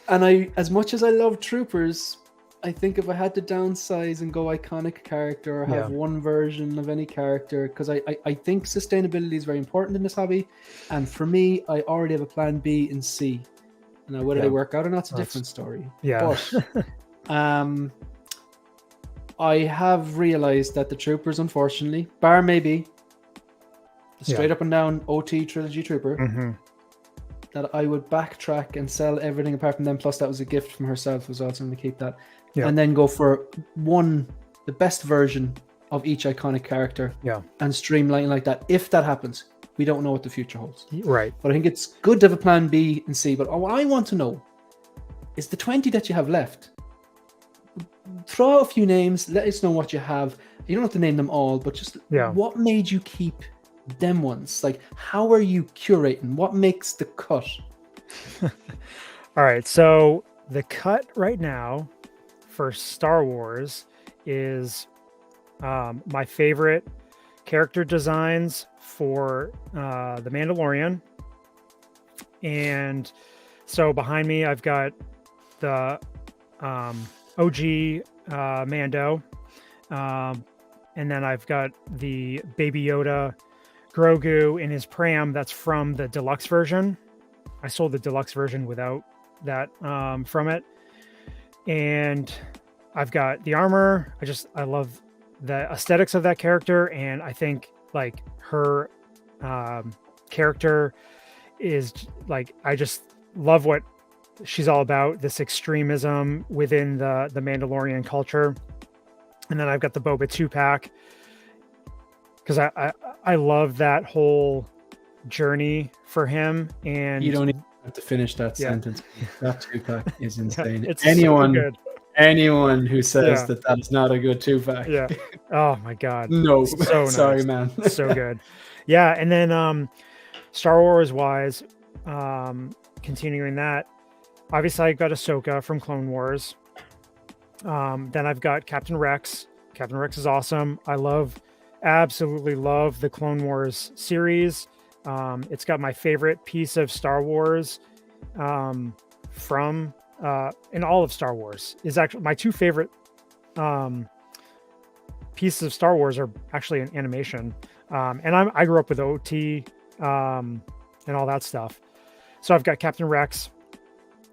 I, as much as I love troopers, I think if I had to downsize and go iconic character or have one version of any character, because I think sustainability is very important in this hobby. And for me, I already have a plan B and C. Now, whether they work out or not, it's a different story. Yeah. But I have realized that the troopers, unfortunately, bar maybe the straight up and down OT trilogy trooper, that I would backtrack and sell everything apart from them. Plus, that was a gift from herself as well, so I'm going to keep that. And then go for the best version of each iconic character. And streamline like that. If that happens, we don't know what the future holds. Right. But I think it's good to have a plan B and C. But what I want to know is the 20 that you have left. Throw out a few names. Let us know what you have. You don't have to name them all, but just what made you keep them ones? Like, how are you curating? What makes the cut? All right. So the cut right now for Star Wars is my favorite character designs for The Mandalorian. And so behind me, I've got the OG Mando. And then I've got the Baby Yoda Grogu in his pram. That's from the deluxe version. I sold the deluxe version without that from it. And I've got the armor. I love the aesthetics of that character. And I think like her character is like, I just love what she's all about, this extremism within the Mandalorian culture. And then I've got the Boba 2-pack because I love that whole journey for him. And you don't even have to finish that sentence. That 2-pack is insane. It's anyone who says that that's not a good 2-pack. Yeah. Oh my God. No. So sorry, nice. man. So good. Yeah. And then Star Wars wise, continuing that, obviously I got Ahsoka from Clone Wars. Then I've got Captain Rex. Captain Rex is awesome. I absolutely love the Clone Wars series. It's got my favorite piece of Star Wars from in all of Star Wars. Is actually my two favorite pieces of Star Wars are actually an animation. And I grew up with OT and all that stuff. So I've got Captain Rex.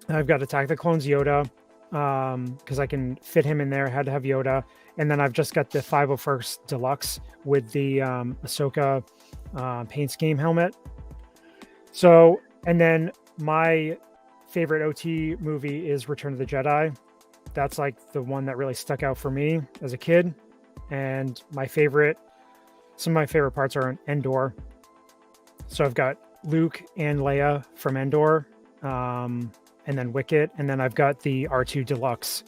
I've got Attack of the Clones Yoda because I can fit him in there. I had to have Yoda. And then I've just got the 501st Deluxe with the Ahsoka paint scheme helmet. So, and then my favorite OT movie is Return of the Jedi. That's like the one that really stuck out for me as a kid. And some of my favorite parts are in Endor. So I've got Luke and Leia from Endor, and then Wicket, and then I've got the R2 Deluxe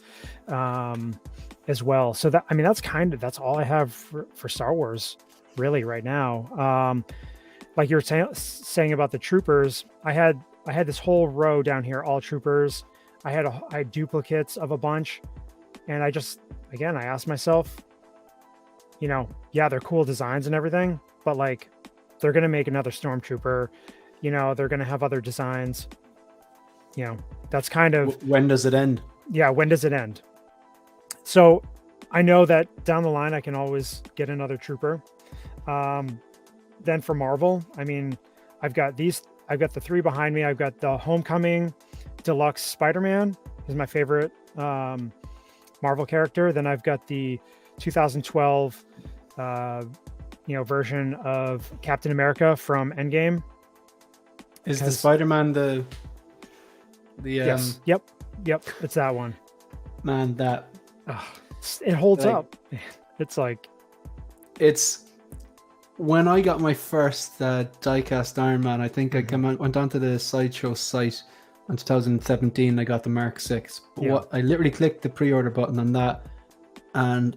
as well. So that's all I have for Star Wars really right now. Like you were saying about the troopers, I had this whole row down here, all troopers. I had duplicates of a bunch, and I asked myself, they're cool designs and everything, but like they're gonna make another stormtrooper, they're gonna have other designs. That's kind of, when does it end? Yeah, when does it end? So I know that down the line I can always get another trooper. Then for Marvel, I've got the three behind me. I've got the Homecoming Deluxe Spider-Man, is my favorite Marvel character. Then I've got the 2012 version of Captain America from Endgame. Is the Spider-Man the yes. Yep, it's that one. Man, that it holds up. It's when I got my first diecast Iron Man, I think I went onto the Sideshow site in 2017. I got the Mark 6. I literally clicked the pre-order button on that, and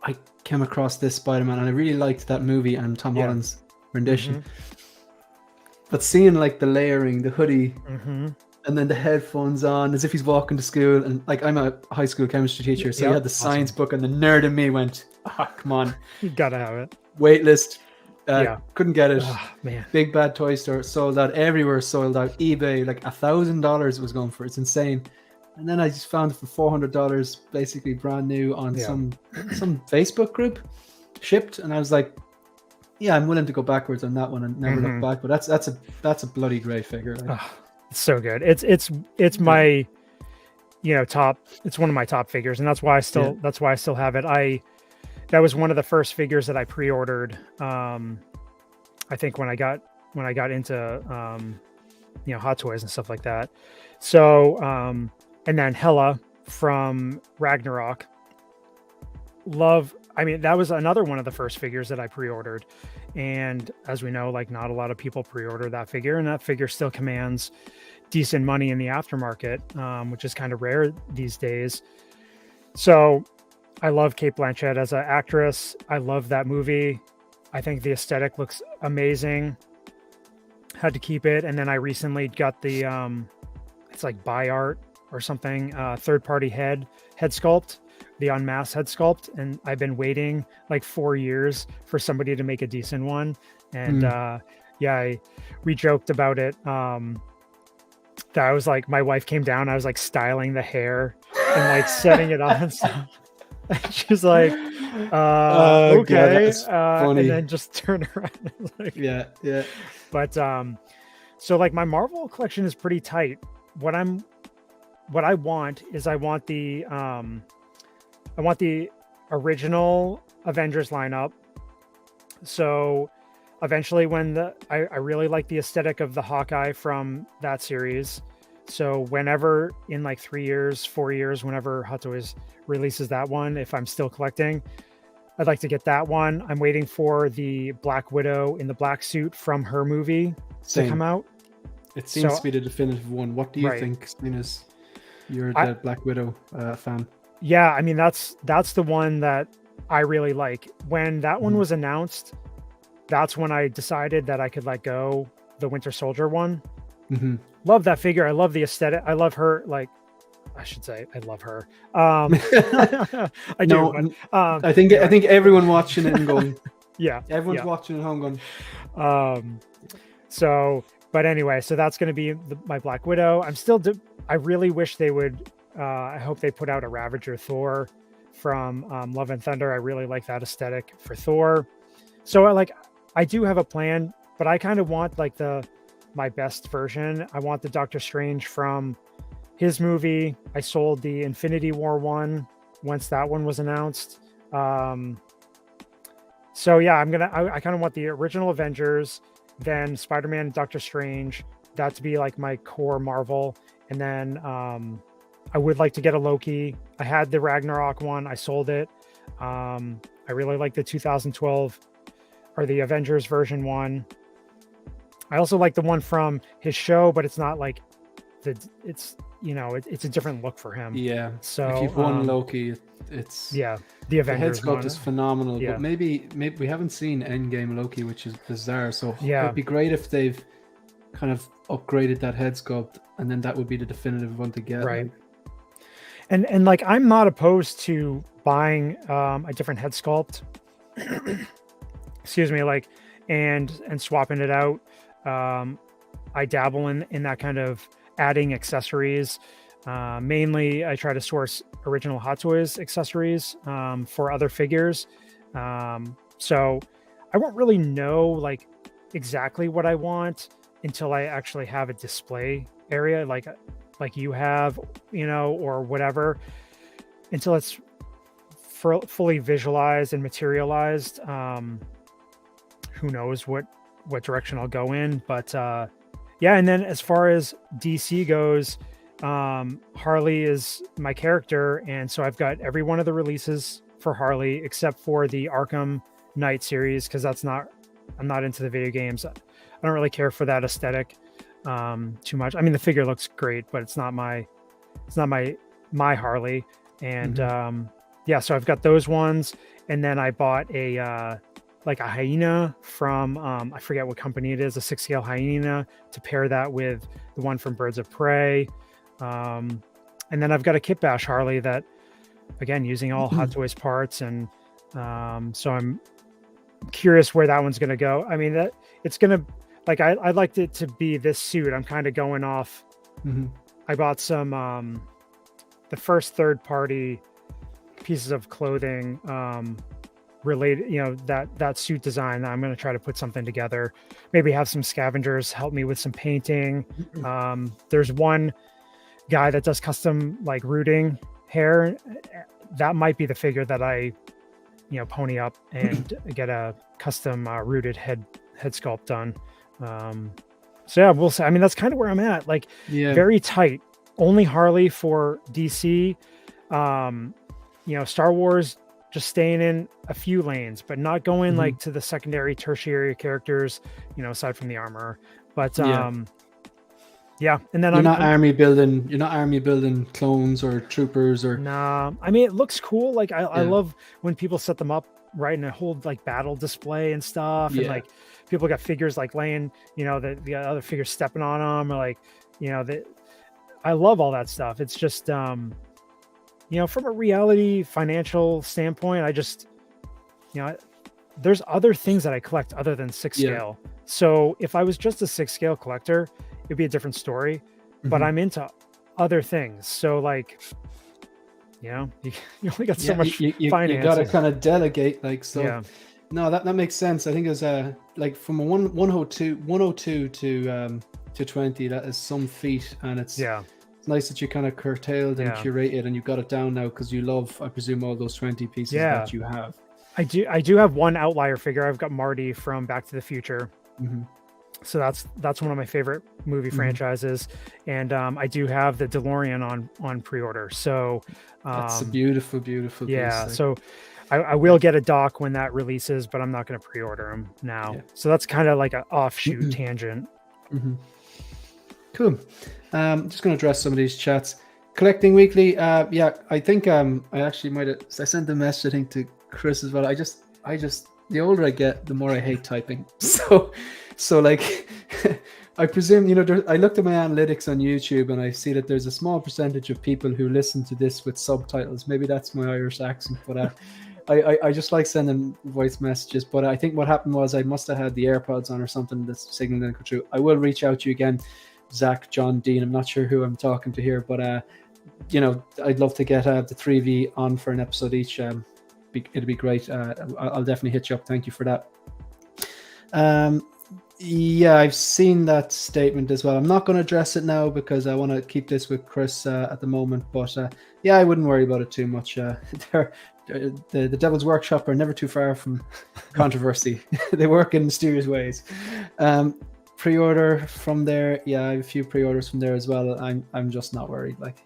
I came across this Spider-Man, and I really liked that movie and Tom Holland's rendition. But seeing like the layering, the hoodie, and then the headphones on, as if he's walking to school. And like, I'm a high school chemistry teacher, so he had the science book, and the nerd in me went, come on. You gotta have it. Waitlist. Couldn't get it. Oh, man. Big Bad Toy Store sold out. Everywhere sold out. eBay, like $1,000 was going for. It's insane. And then I just found it for $400, basically brand new on some Facebook group, shipped. And I was like, yeah, I'm willing to go backwards on that one and never look back. But that's a bloody great figure. Like. Oh, it's so good. It's my, top. It's one of my top figures, and that's why I still have it. That was one of the first figures that I pre-ordered. I think when I got into Hot Toys and stuff like that. So and then Hela from Ragnarok. That was another one of the first figures that I pre-ordered. And as we know, like, not a lot of people pre-order that figure, and that figure still commands decent money in the aftermarket, which is kind of rare these days. So I love Cate Blanchett as an actress. I love that movie. I think the aesthetic looks amazing. Had to keep it. And then I recently got the, it's like Buy Art or something, third-party head sculpt, the Unmasked head sculpt. And I've been waiting like 4 years for somebody to make a decent one. And we joked about it. That I was like, my wife came down, I was like styling the hair and like setting it on and stuff. She's like, okay. Funny. And then just turn around. Like, yeah. But so like my Marvel collection is pretty tight. What I want the original Avengers lineup. So eventually I really like the aesthetic of the Hawkeye from that series. So whenever in like 3 years, 4 years, whenever Hot Toys releases that one, if I'm still collecting, I'd like to get that one. I'm waiting for the Black Widow in the black suit from her movie to come out. It seems to be the definitive one. What do you think, seeing as you're the Black Widow fan? Yeah, I mean, that's the one that I really like. When that one was announced, that's when I decided that I could let go the Winter Soldier one. Love that figure. I love the aesthetic. I love her. Like, I should say, I love her. I do. No, but, I think everyone watching it and going, everyone's watching at home going. So, but anyway, so that's going to be my Black Widow. I really wish they would. I hope they put out a Ravager Thor from Love and Thunder. I really like that aesthetic for Thor. So I do have a plan, but I kind of want like my best version. I want the Doctor Strange from his movie. I sold the Infinity War one once that one was announced. So yeah, I kind of want the original Avengers, then Spider-Man and Doctor Strange, that to be like my core Marvel. And then I would like to get a Loki. I had the Ragnarok one. I sold it. I really like the 2012 or the Avengers version one. I also like the one from his show, but it's not like it's a different look for him. Yeah. So if you've won Loki, it's the Avengers the head sculpt one is phenomenal. But maybe we haven't seen Endgame Loki, which is bizarre. So it'd be great if they've kind of upgraded that head sculpt, and then that would be the definitive one to get. Right. And like, I'm not opposed to buying a different head sculpt. Excuse me, like, and swapping it out. I dabble in that kind of adding accessories. Mainly, I try to source original Hot Toys accessories for other figures. So I won't really know like exactly what I want until I actually have a display area, like you have, or whatever, until it's fully visualized and materialized. Who knows what direction I'll go in, but and then as far as DC goes, Harley is my character, and so I've got every one of the releases for Harley except for the Arkham Knight series, because I'm not into the video games. I don't really care for that aesthetic too much. I mean, the figure looks great, but it's not my Harley. And so I've got those ones, and then I bought a like a hyena from I forget what company it is, a 6-scale hyena, to pair that with the one from Birds of Prey. And then I've got a Kit Bash Harley that, again, using all Hot Toys parts, and so I'm curious where that one's going to go. I mean, that it's going to, like, I'd like it to be this suit. I'm kind of going off. I bought some the first third-party pieces of clothing related, you know, that suit design. I'm going to try to put something together, maybe have some scavengers help me with some painting. There's one guy that does custom, like, rooting hair. That might be the figure that I, you know, pony up and get a custom rooted head sculpt done. So yeah, we'll see. I mean, that's kind of where I'm at, like, very tight, only Harley for DC. You know, Star Wars just staying in a few lanes, but not going like to the secondary, tertiary characters, you know, aside from the armor. But yeah, and then you're not army building clones or troopers or. Nah, I mean, it looks cool. Like, I love when people set them up right in a whole, like, battle display and stuff, and like people got figures like laying, you know, the other figures stepping on them, or like, you know, I love all that stuff. It's just you know, from a reality financial standpoint, I just, you know, there's other things that I collect other than 6-scale. So if I was just a 6-scale collector, it'd be a different story, but I'm into other things. So, like, you know, you only got so much finance. You got to kind of delegate, like, so. No, that makes sense. I think it was like from a 102 to 20, that is some feat, and it's nice that you kind of curtailed and curated, and you got it down now because you love, I presume, all those 20 pieces that you have. I do have one outlier figure. I've got Marty from Back to the Future. So that's one of my favorite movie franchises, and I do have the DeLorean on pre-order. So that's a beautiful piece. So I will get a dock when that releases, but I'm not going to pre-order them now. So that's kind of like an offshoot tangent. Cool. Just going to address some of these chats. Collecting Weekly. I think I actually I sent the message, I think, to Chris as well. I just the older I get, the more I hate typing. So like, I presume, you know, I looked at my analytics on YouTube and I see that there's a small percentage of people who listen to this with subtitles. Maybe that's my Irish accent, but I just like sending voice messages. But I think what happened was I must have had the AirPods on or something, the signal didn't go through. I will reach out to you again, Zach, John, Dean. I'm not sure who I'm talking to here, but you know, I'd love to get the 3V on for an episode each. It'd be great. I'll definitely hit you up. Thank you for that. I've seen that statement as well. I'm not going to address it now because I want to keep this with Chris at the moment. But I wouldn't worry about it too much. The Devil's Workshop are never too far from controversy. They work in mysterious ways. Pre-order from there. I have a few pre-orders from there as well. I'm just not worried. Like,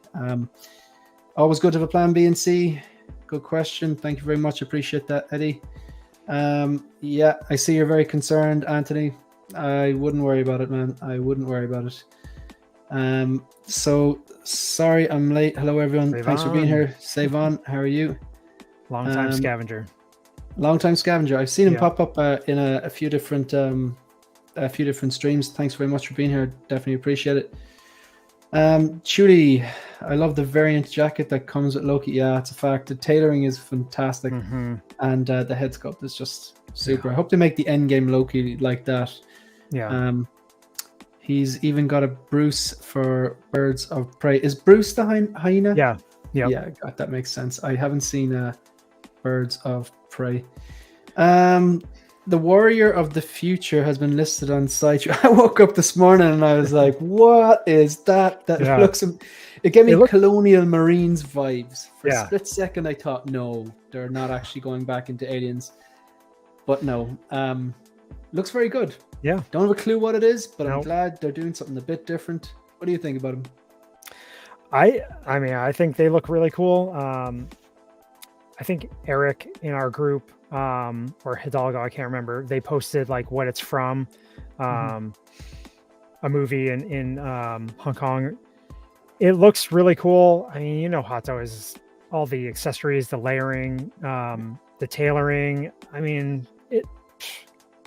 always good to have a plan B and C. Good question. Thank you very much. Appreciate that, Eddie. I see you're very concerned, Anthony. I wouldn't worry about it, man. I wouldn't worry about it. So sorry I'm late. Hello, everyone. Thanks for being here. Save on. How are you? Long time scavenger. I've seen him pop up in a few different streams. Thanks very much for being here. Definitely appreciate it. Judy, I love the variant jacket that comes with Loki. Yeah, it's a fact. The tailoring is fantastic, and the head sculpt is just super. I hope they make the endgame Loki like that. He's even got a Bruce for Birds of Prey. Is Bruce the hyena? Yeah, God, that makes sense. I haven't seen Birds of Prey. The Warrior of the Future has been listed on site. I woke up this morning and I was like, what is that? It gave me Colonial Marines vibes. For a split second, I thought, no, they're not actually going back into Aliens. But no, looks very good. Yeah. Don't have a clue what it is, but I'm glad they're doing something a bit different. What do you think about them? I mean, I think they look really cool. I think Eric in our group, or Hidalgo, I can't remember, they posted like what it's from, a movie in Hong Kong. It looks really cool. I mean, you know, Hot Toys, all the accessories, the layering, the tailoring. I mean,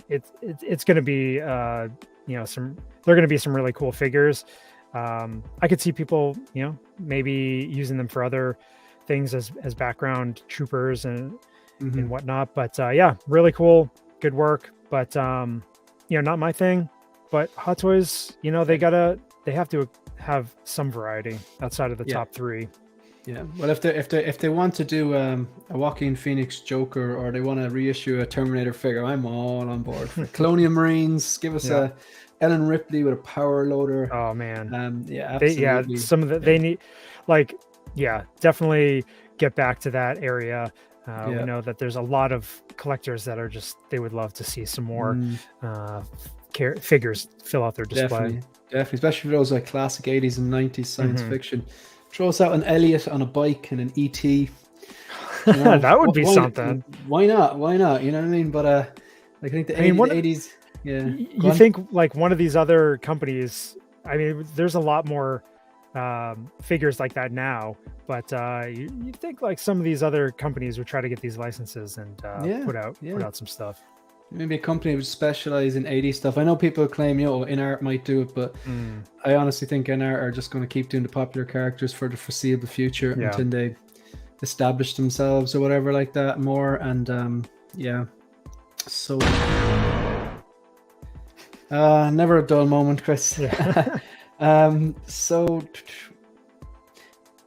it's going to be they're going to be some really cool figures. I could see people maybe using them for other things as background troopers and whatnot, but really cool, good work. But not my thing. But Hot Toys, they have to have some variety outside of the top three. Yeah, well, if they want to do a Joaquin Phoenix Joker, or they want to reissue a Terminator figure, I'm all on board. For Colonial Marines, give us a Ellen Ripley with a power loader. Oh man, absolutely. Some of they need, definitely get back to that area. We know that there's a lot of collectors that are they would love to see some more figures fill out their display. Definitely, especially for those like classic 80s and 90s science fiction. Throw us out an Elliot on a bike and an ET. That would be something. Why not? You know what I mean? But I think the 80s. Yeah. You think like one of these other companies? I mean, there's a lot more figures like that now. But you think like some of these other companies would try to get these licenses and put out some stuff. Maybe a company would specialize in 80s stuff. I know people claim, InArt might do it, but I honestly think InArt are just going to keep doing the popular characters for the foreseeable future until they establish themselves or whatever like that more. And so never a dull moment, Chris. So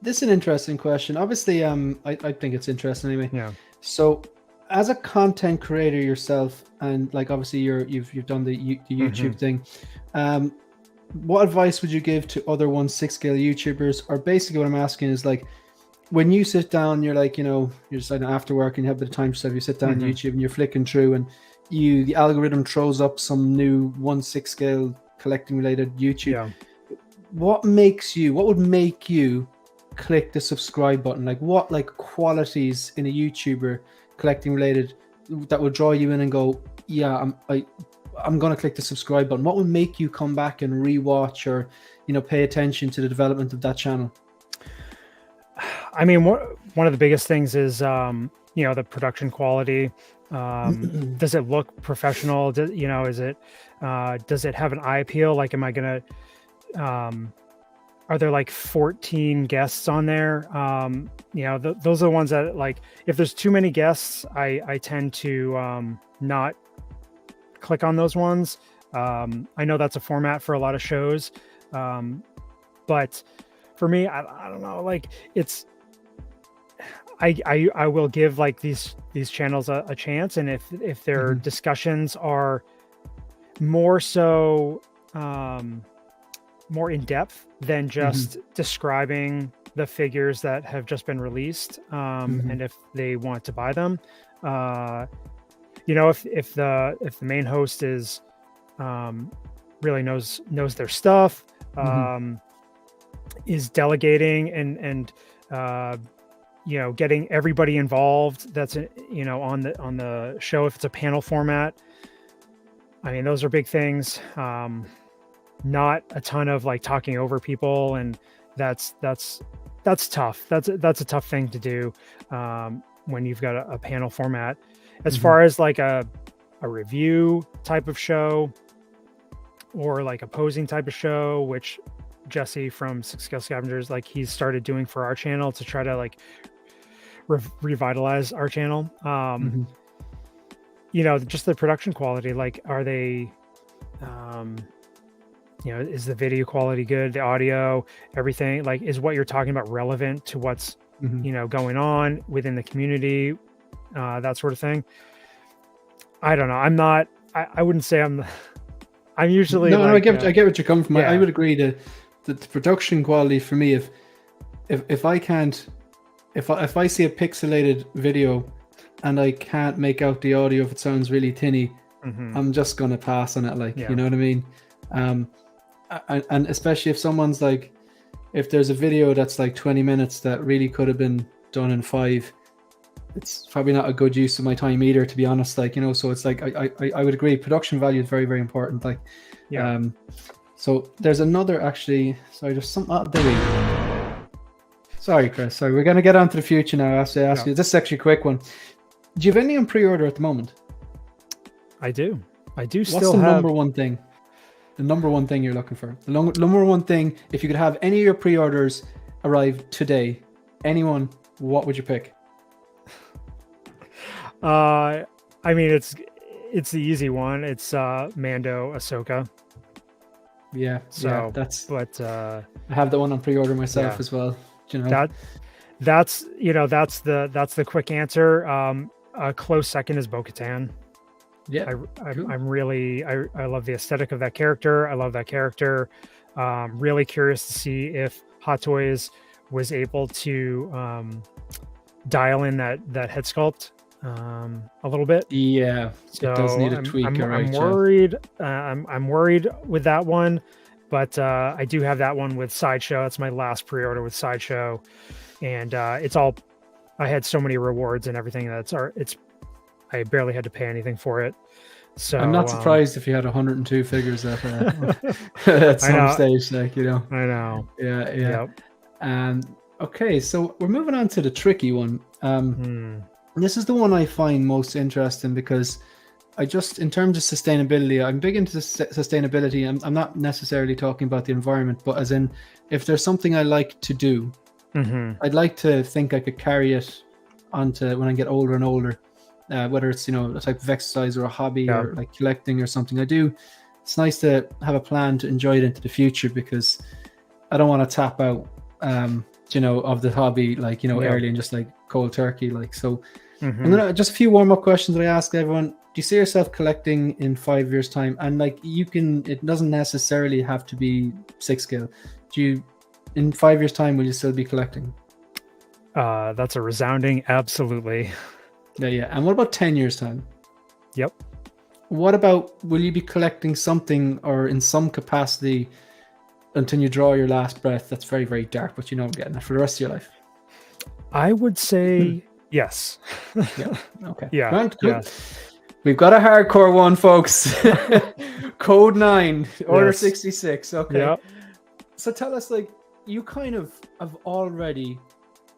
this is an interesting question. Obviously, I think it's interesting anyway. Yeah. So as a content creator yourself, and like obviously you've done the YouTube thing, what advice would you give to other 1/6 scale YouTubers? Or basically what I'm asking is, like, when you sit down, you're like, you're just like after work and you have a bit of time to stuff, you sit down on YouTube and you're flicking through, and the algorithm throws up some new 1/6 scale collecting related YouTube. What would make you click the subscribe button? Like, what qualities in a YouTuber collecting related that would draw you in and go, I'm gonna click the subscribe button? What would make you come back and rewatch or pay attention to the development of that channel? I mean, one of the biggest things is the production quality. Does it look professional? Does it have an eye appeal? Like, am I gonna are there like 14 guests on there? Those are the ones that, like, if there's too many guests, I tend to not click on those ones. I know that's a format for a lot of shows, but for me, I don't know. Like, it's I will give like these channels a chance, and if their discussions are more so more in depth than just describing the figures that have just been released, and if they want to buy them, if the main host is really knows their stuff, is delegating and getting everybody involved that's on the show. If it's a panel format, I mean, those are big things. Not a ton of like talking over people, and that's tough. That's a tough thing to do when you've got a panel format. As far as like a review type of show, or like a posing type of show, which Jesse from 6 Scale Scavengers, like, he's started doing for our channel to try to like revitalize our channel. Just the production quality, like, are they is the video quality good, the audio, everything? Like, is what you're talking about relevant to what's going on within the community, that sort of thing? I don't know. I wouldn't say I'm usually I get what you're coming from. I would agree that the production quality for me, if I see a pixelated video and I can't make out the audio, if it sounds really tinny, I'm just gonna pass on it. Like, you know what I mean? And especially if someone's like, if there's a video that's like 20 minutes that really could have been done in 5, it's probably not a good use of my time either, to be honest. Like, so it's like, I would agree, production value is very, very important. Like, so there's another, actually, sorry, there's some, sorry, Chris, sorry, we're going to get on to the future now. I have to ask you, this is actually a quick one. Do you have any on pre-order at the moment? I do. What's still the have. number one thing? The number one thing you're looking for. The number one thing, if you could have any of your pre-orders arrive today, anyone, what would you pick? I mean, it's the easy one. It's Mando Ahsoka. Yeah. So that's. But I have that one on pre-order myself as well. You know, that's the quick answer. A close second is Bo-Katan. Yeah, I'm really I love the aesthetic of that character. I love that character. Really curious to see if Hot Toys was able to dial in that head sculpt a little bit. Yeah, so it does need a tweak. I'm worried. I'm worried with that one, but I do have that one with Sideshow. That's my last pre-order with Sideshow, and it's all. I had so many rewards and everything I barely had to pay anything for it. So I'm not surprised if you had 102 figures at some stage, like, you know. I know. Yeah. Yep. Okay, so we're moving on to the tricky one. This is the one I find most interesting because in terms of sustainability, I'm big into sustainability. I'm not necessarily talking about the environment, but as in, if there's something I like to do, I'd like to think I could carry it onto when I get older and older. Whether it's, you know, a type of exercise or a hobby or like collecting or something I do, it's nice to have a plan to enjoy it into the future because I don't want to tap out, you know, of the hobby, like, you know, early and just like cold turkey. Like, so I'm gonna just a few warm-up questions that I ask everyone. Do you see yourself collecting in 5 years' time? And like, it doesn't necessarily have to be 6 scale. In 5 years' time, will you still be collecting? That's a resounding absolutely. Yeah. And what about 10 years' time? Yep. What about, will you be collecting something or in some capacity until you draw your last breath? That's very, very dark, but you know I'm getting it for the rest of your life. I would say yes. Yeah. Okay. Yeah. Right, cool. Yeah. We've got a hardcore one, folks. Code 9, Order 66. Okay. Yep. So tell us, like, you kind of have already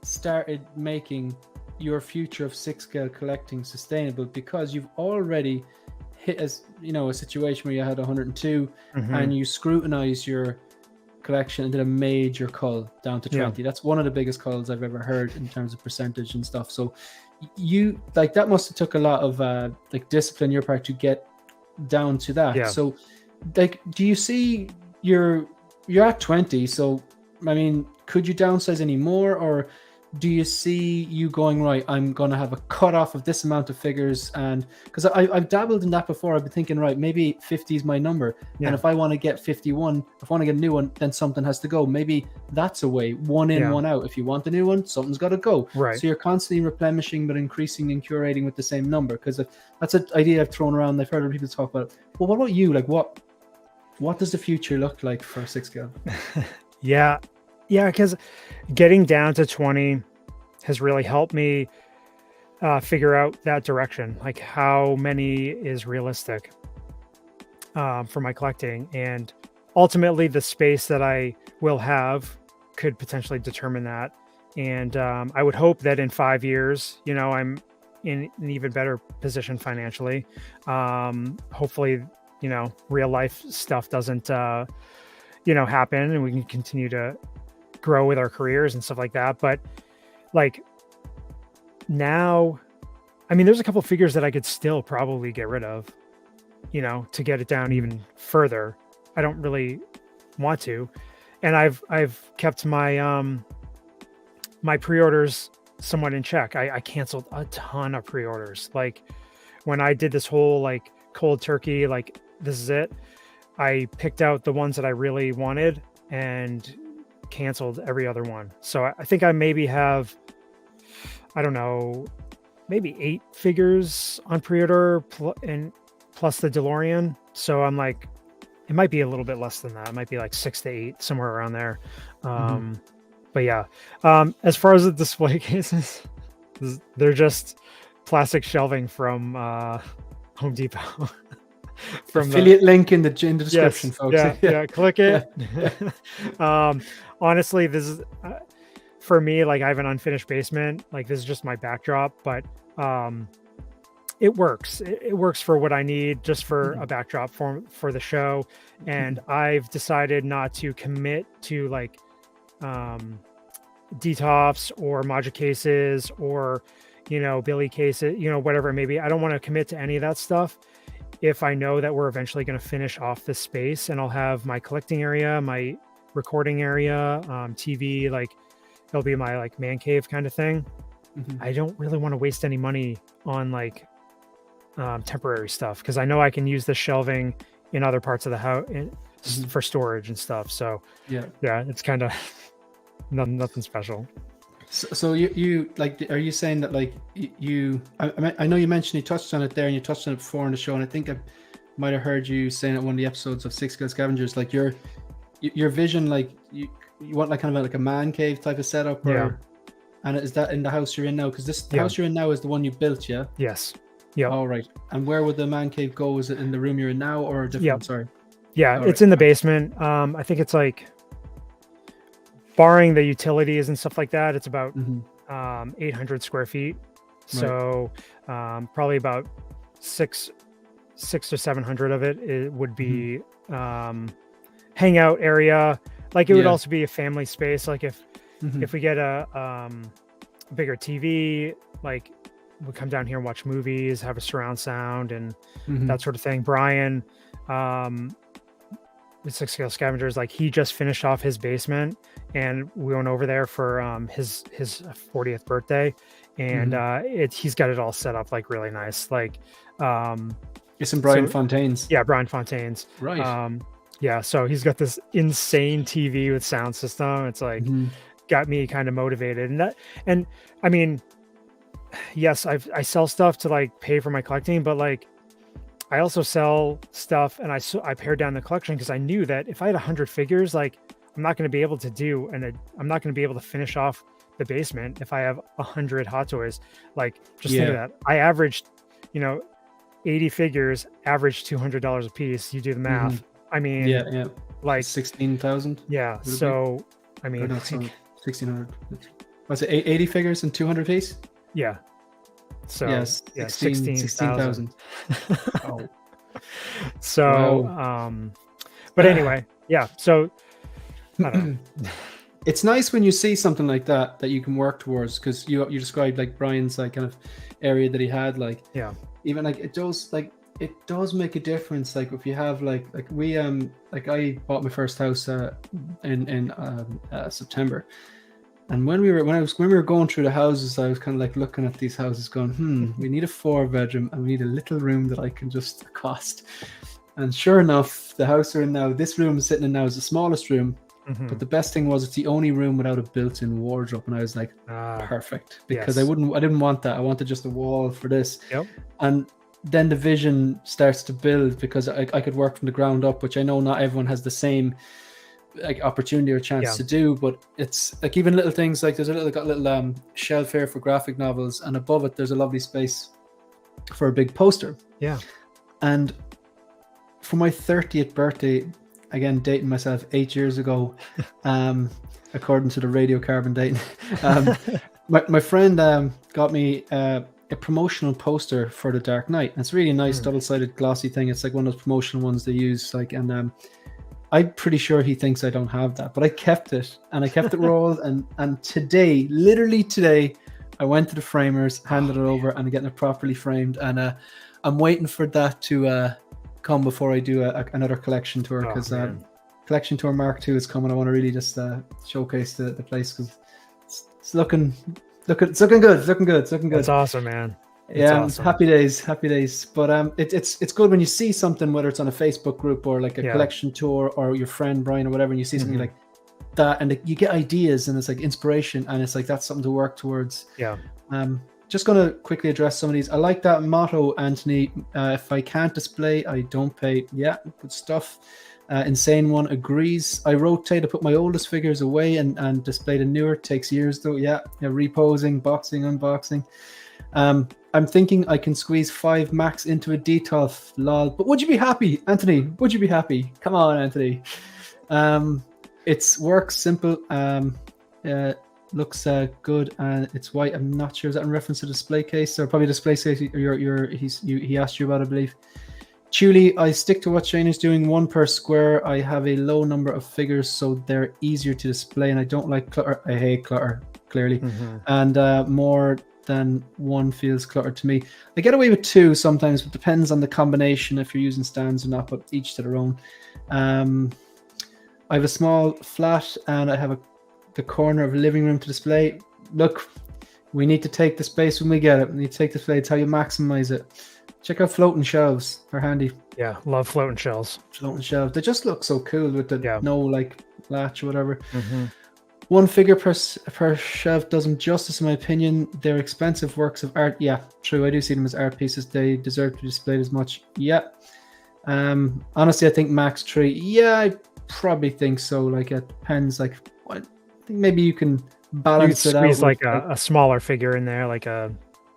started making your future of 6 scale collecting sustainable because you've already hit a situation where you had 102 and you scrutinized your collection and did a major cull down to 20. That's one of the biggest culls I've ever heard in terms of percentage and stuff. So you like that must have took a lot of like discipline on your part to get down to that. So like, do you see you're at 20, so I mean, could you downsize any more, or do you see you going, right, I'm going to have a cutoff of this amount of figures? And because I've dabbled in that before, I've been thinking, right, maybe 50 is my number. And if I want to get 51, if I want to get a new one, then something has to go. Maybe that's a way, one in, one out. If you want a new one, something's got to go. Right. So you're constantly replenishing, but increasing and curating with the same number. Because that's an idea I've thrown around. I've heard other people talk about it. Well, what about you? Like, what does the future look like for 6 scale? Yeah, because getting down to 20 has really helped me figure out that direction, like how many is realistic for my collecting. And ultimately, the space that I will have could potentially determine that. And I would hope that in 5 years, you know, I'm in an even better position financially. Hopefully, you know, real life stuff doesn't, you know, happen and we can continue to grow with our careers and stuff like that. But like now, I mean, there's a couple figures that I could still probably get rid of, you know, to get it down even further. I don't really want to. And I've kept my my pre-orders somewhat in check. I canceled a ton of pre-orders. Like when I did this whole like cold turkey, like this is it, I picked out the ones that I really wanted and canceled every other one. So I think I maybe have, I don't know, maybe 8 figures on pre-order and plus the DeLorean. So I'm like, it might be a little bit less than that. It might be like 6 to 8, somewhere around there. But yeah, as far as the display cases, they're just plastic shelving from Home Depot. From affiliate link in the description, folks. Yeah, click it. Honestly, this is for me, like I have an unfinished basement. Like this is just my backdrop, but it works. It works for what I need, just for a backdrop for the show. And I've decided not to commit to like D-tops or module cases or, Billy cases, whatever it may be. I don't want to commit to any of that stuff if I know that we're eventually going to finish off this space, and I'll have my collecting area, my recording area, TV, like it'll be my like man cave kind of thing. I don't really want to waste any money on like temporary stuff, because I know I can use the shelving in other parts of the house for storage and stuff. So yeah, it's kind of nothing special. So you like, are you saying that like I know you mentioned, you touched on it there, and you touched on it before in the show, and I think I might have heard you saying at one of the episodes of Six Scale Scavengers, like your vision, like you want like kind of like a man cave type of setup, and is that in the house you're in now? Because the house you're in now is the one you built, yeah? Yes. Yeah. All right. And where would the man cave go? Is it in the room you're in now, or a different? Sorry. Yeah, all it's in the basement. I think it's like, barring the utilities and stuff like that, it's about 800 square feet. So probably about six to 700 of it would be hangout area. Like it would also be a family space. Like if we get a bigger TV, like we come down here and watch movies, have a surround sound and that sort of thing. Brian, with Six Scale Scavengers, like he just finished off his basement, and we went over there for his 40th birthday, and he's got it all set up like really nice. Like it's in Brian Fontaine's. Yeah, Brian Fontaine's. Right. Yeah, so he's got this insane TV with sound system. It's like got me kind of motivated, and I mean, yes, I sell stuff to like pay for my collecting, but like I also sell stuff, and I pared down the collection because I knew that if I had 100 figures, like I'm not going to be able to I'm not going to be able to finish off the basement if I have 100 Hot Toys. Like just think of that. I averaged, 80 figures, averaged $200 a piece. You do the math. I mean, like 16,000. Yeah. So I mean, 1,600. Was it 80 figures and 200 piece? Yeah. So yes, 16,000. Oh. So, but anyway, yeah. So I don't know. It's nice when you see something like that you can work towards, because you described like Brian's like kind of area that he had, like even like it does make a difference. Like if you have like we like I bought my first house in September. And when we were going through the houses, I was kind of like looking at these houses going, we need a 4-bedroom and we need a little room that I can just accost. And sure enough, the house we're in now, this room is sitting in now is the smallest room. But the best thing was it's the only room without a built-in wardrobe. And I was like, perfect. Because I didn't want that. I wanted just a wall for this. Yep. And then the vision starts to build, because I could work from the ground up, which I know not everyone has the same like opportunity or chance to do, but it's like even little things like there's a little shelf here for graphic novels, and above it there's a lovely space for a big poster. And for my 30th birthday, again dating myself 8 years ago, according to the radiocarbon dating, my friend got me a promotional poster for The Dark Knight. And it's really nice double-sided glossy thing. It's like one of those promotional ones they use, like, and I'm pretty sure he thinks I don't have that, but I kept it, and I kept it rolled. And today, literally today, I went to the framers, handed it over, and getting it properly framed. And I'm waiting for that to come before I do another collection tour, because collection tour Mark II is coming. I want to really just showcase the place, because it's looking good. It's looking good. That's awesome, man. Awesome. Happy days. But it's good when you see something, whether it's on a Facebook group or like a collection tour, or your friend Brian or whatever, and you see something like that, and you get ideas, and it's like inspiration, and it's like that's something to work towards. Just gonna quickly address some of these. I like that motto, Anthony. If I can't display, I don't pay. Yeah, good stuff. Insane One agrees. I rotate. I put my oldest figures away and display the newer. Takes years though. Reposing, boxing, unboxing. I'm thinking I can squeeze 5 max into a D12. Lol. But would you be happy, Anthony? Would you be happy? Come on, Anthony. It's works simple. looks good, and it's white. I'm not sure, is that in reference to the display case, or probably display case he asked you about, I believe. Chuli, I stick to what Shane is doing, 1 per square. I have a low number of figures, so they're easier to display, and I don't like clutter. I hate clutter, clearly. And more than 1 feels cluttered to me. I get away with 2 sometimes, but depends on the combination, if you're using stands or not, but each to their own. I have a small flat, and I have the corner of a living room to display. Look, we need to take the space when we get it. We need to take the space. It's how you maximize it. Check out floating shelves. They're handy. Yeah, love floating shelves. Floating shelves. They just look so cool with the no like latch or whatever. 1 figure per shelf does them justice, in my opinion. They're expensive works of art. Yeah, true. I do see them as art pieces. They deserve to be displayed as much. Yeah. Honestly, I think max 3. Yeah, I probably think so. Like, it depends. Like, I think maybe you can balance it out. Squeeze like a smaller figure in there, like a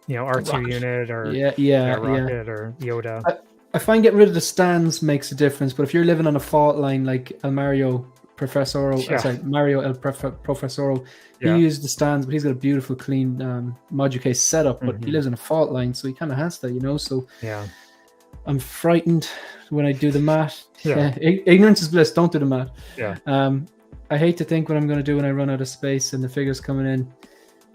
R2 rocket unit, or rocket or Yoda. I find getting rid of the stands makes a difference, but if you're living on a fault line like Mario El Profesoro, he used the stands, but he's got a beautiful, clean module case setup, but he lives in a fault line, so he kind of has that, so I'm frightened when I do the math. Ignorance is bliss. Don't do the math. I hate to think what I'm going to do when I run out of space and the figures coming in.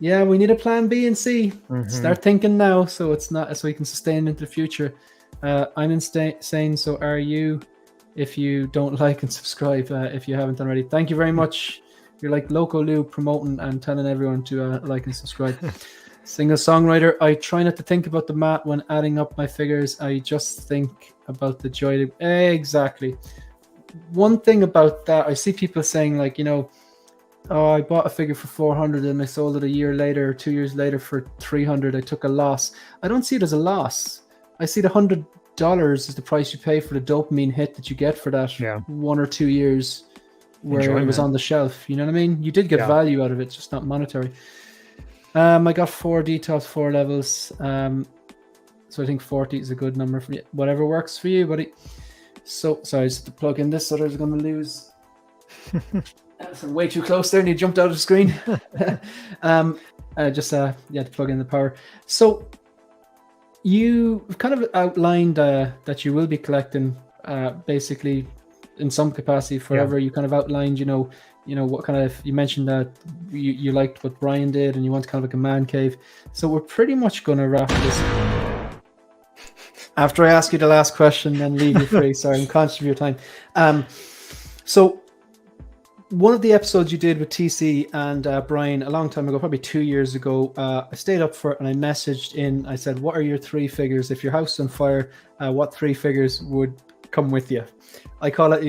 Yeah, we need a plan B and C. Start thinking now, so it's not, so we can sustain into the future. I'm insane, so are you. If you don't like and subscribe, if you haven't already, thank you very much. You're like Loco Lou promoting and telling everyone to like and subscribe. Singer songwriter, I try not to think about the mat when adding up my figures. I just think about the joy. Exactly. One thing about that, I see people saying like, oh, I bought a figure for 400 and I sold it a year later or 2 years later for 300. I took a loss. I don't see it as a loss. I see the $100 is the price you pay for the dopamine hit that you get for that 1 or 2 years where it was on the shelf. You know what I mean? You did get value out of it, just not monetary. I got 4 details, 4 levels. So I think 40 is a good number for you. Whatever works for you, buddy. So sorry, I just have to plug in this, so there's going to lose. Way too close there, and you jumped out of the screen. Just to plug in the power. So you kind of outlined that you will be collecting basically in some capacity forever. You kind of outlined, what kind of, you mentioned that you liked what Brian did and you want kind of like a man cave. So we're pretty much going to wrap this. After I ask you the last question, then leave you free. Sorry, I'm conscious of your time. So one of the episodes you did with TC and Brian a long time ago, probably 2 years ago, I stayed up for it and I messaged in. I said, what are your 3 figures? If your house is on fire, what 3 figures would come with you? I call it,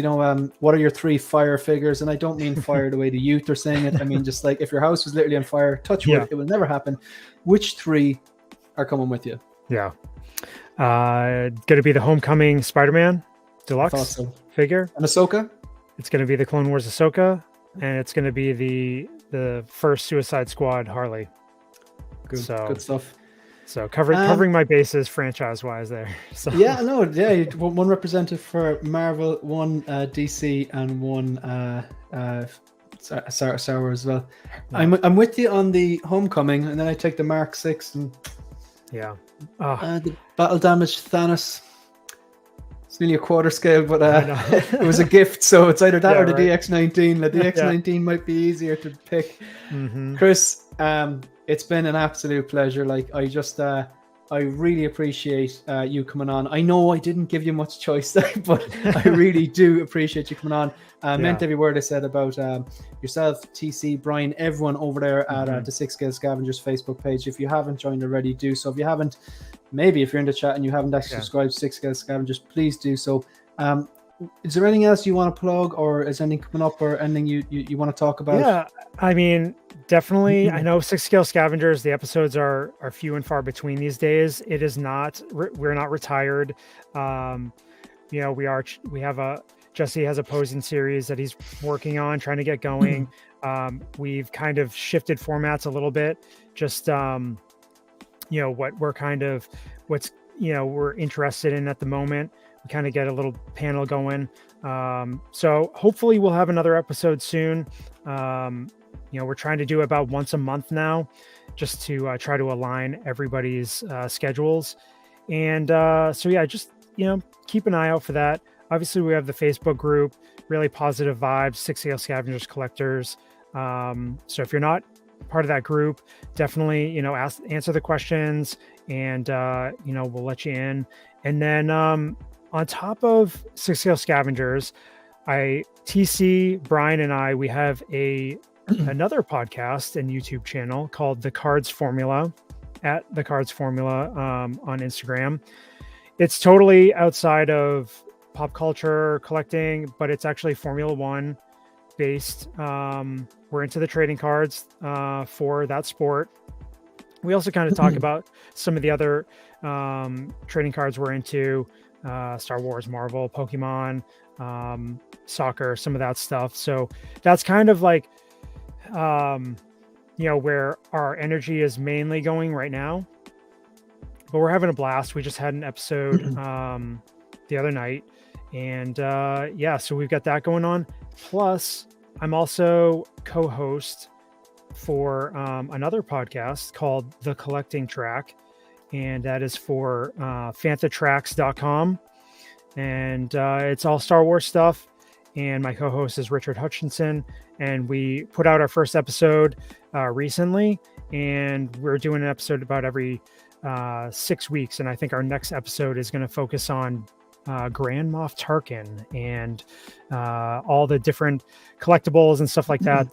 what are your 3 fire figures? And I don't mean fire the way the youth are saying it. I mean, just like if your house was literally on fire, touch wood, it will never happen. Which 3 are coming with you? Yeah. Going to be the Homecoming Spider-Man Deluxe figure. And Ahsoka? It's going to be the Clone Wars Ahsoka, and it's going to be the first Suicide Squad Harley. Good stuff. So covering my bases franchise-wise there. So. One representative for Marvel, one DC, and one Star Wars as well. Yeah. I'm with you on the Homecoming, and then I take the Mark 6 and the battle damage Thanos. It's nearly a quarter scale, but it was a gift, so it's either that or the DX19. The DX19 might be easier to pick. Chris, it's been an absolute pleasure. Like, I really appreciate you coming on. I know I didn't give you much choice, but I really do appreciate you coming on. Meant every word I said about yourself, TC, Brian, everyone over there at the 6 Scale Scavengers Facebook page. If you haven't joined already, do so. If you haven't, maybe if you're in the chat and you haven't actually subscribed to 6 Scale Scavengers, please do so. Is there anything else you want to plug, or is anything coming up, or anything you want to talk about? Yeah, I mean, definitely. I know 6 Scale Scavengers, the episodes are few and far between these days. It is not, we're not retired. We have Jesse has a posing series that he's working on, trying to get going. We've kind of shifted formats a little bit, just what we're interested in at the moment. We kind of get a little panel going. So hopefully we'll have another episode soon. we're trying to do about once a month now, just to try to align everybody's schedules. And so yeah, just keep an eye out for that. Obviously, we have the Facebook group, really positive vibes, 6 Scale Scavengers Collectors. So if you're not part of that group, definitely answer the questions, and we'll let you in. And then on top of 6 Scale Scavengers, TC, Brian, and I, we have another podcast and YouTube channel called The Cards Formula, at The Cards Formula on Instagram. It's totally outside of pop culture collecting, but it's actually Formula One based. We're into the trading cards for that sport. We also kind of talk about some of the other trading cards we're into, Star Wars, Marvel, Pokemon, soccer, some of that stuff. So that's kind of like where our energy is mainly going right now. But we're having a blast. We just had an episode the other night, and so we've got that going on. Plus, I'm also co-host for another podcast called The Collecting Track, and that is for fantatracks.com, and it's all Star Wars stuff. And my co-host is Richard Hutchinson, and we put out our first episode recently, and we're doing an episode about every 6 weeks. And I think our next episode is going to focus on Grand Moff Tarkin and all the different collectibles and stuff like that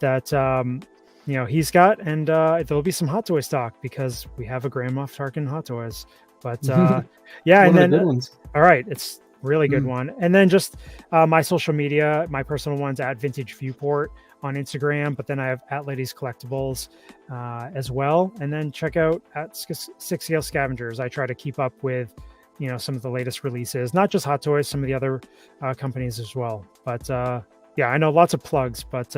he's got. And there'll be some Hot Toys talk, because we have a Grand Moff Tarkin Hot Toys. But yeah, and then all right, it's really good one. And then just my social media, my personal ones at Vintage Viewport on Instagram, but then I have at Ladies Collectibles as well. And then check out at 6 Scale Scavengers. I try to keep up with some of the latest releases, not just Hot Toys, some of the other companies as well. But yeah, I know lots of plugs, but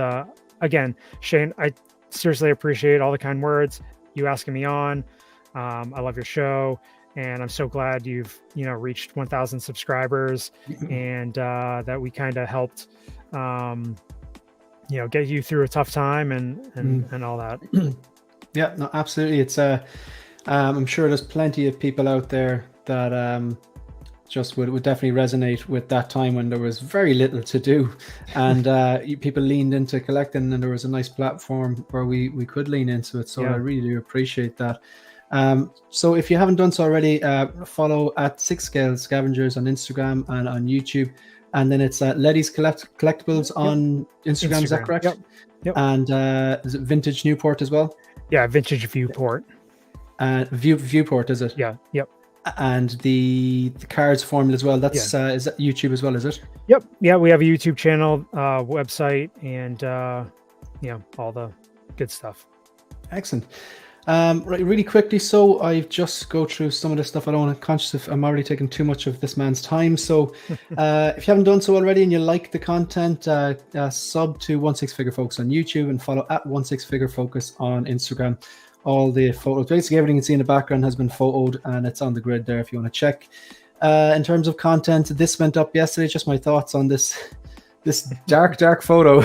again, Shane, I seriously appreciate all the kind words, you asking me on. I love your show, and I'm so glad you've reached 1,000 subscribers, and that we kind of helped get you through a tough time and all that. Yeah, no, absolutely. It's I'm sure there's plenty of people out there that just would definitely resonate with that time when there was very little to do, and people leaned into collecting, and there was a nice platform where we could lean into it. So yeah. I really do appreciate that. So if you haven't done so already, follow at 6 Scale Scavengers on Instagram and on YouTube, and then it's Letty's Collectibles on Instagram. Is that correct? Yep. And is it Vintage Newport as well? Yeah, Vintage Viewport. Viewport, is it? Yeah. Yep. And the Cards Formula as well. That's is that YouTube as well? Is it? Yep. Yeah, we have a YouTube channel, website, and all the good stuff. Excellent. Right, really quickly. So I just go through some of this stuff. I don't want to conscious if I'm already taking too much of this man's time. So if you haven't done so already and you like the content, sub to 16 Figure Focus on YouTube and follow at 16 Figure Focus on Instagram. All the photos, basically everything you see in the background has been photoed, and it's on the grid there if you want to check. In terms of content, this went up yesterday. Just my thoughts on this dark photo.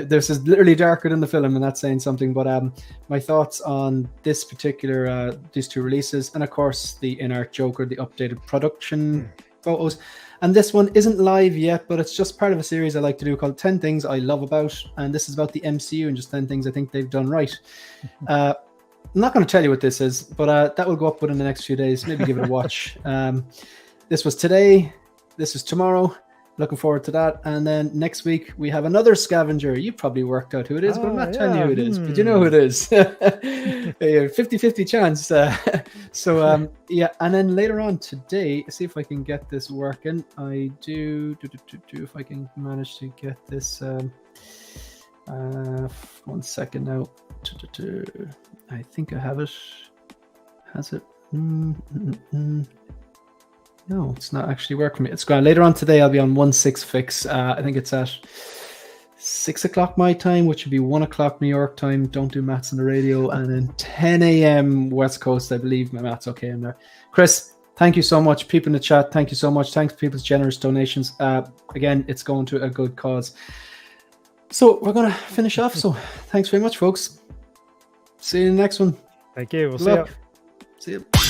This is literally darker than the film, and that's saying something. But my thoughts on this particular these two releases, and of course the in-art Joker, the updated production photos. And this one isn't live yet, but it's just part of a series I like to do called 10 Things I Love About. And this is about the MCU and just 10 things I think they've done right. I'm not going to tell you what this is, but that will go up within the next few days. Maybe give it a watch. This was today. This is tomorrow. Looking forward to that. And then next week, we have another scavenger. You probably worked out who it is, but I'm not telling you who it is. But you know who it is. 50-50 chance. So, yeah. And then later on today, see if I can get this working. I do if I can manage to get this. 1 second now. I think I have it. Has it? No, it's not actually working for me. It's gone later on today. I'll be on 16 Fix. I think it's at 6 o'clock my time, which would be 1 o'clock New York time. Don't do maths on the radio. And then 10 a.m. West Coast, I believe. My math's okay in there. Chris, thank you so much. People in the chat, thank you so much. Thanks for people's generous donations. Again, it's going to a good cause. So we're going to finish off. So thanks very much, folks. See you in the next one. Thank you. We'll Good see you. luck. See you.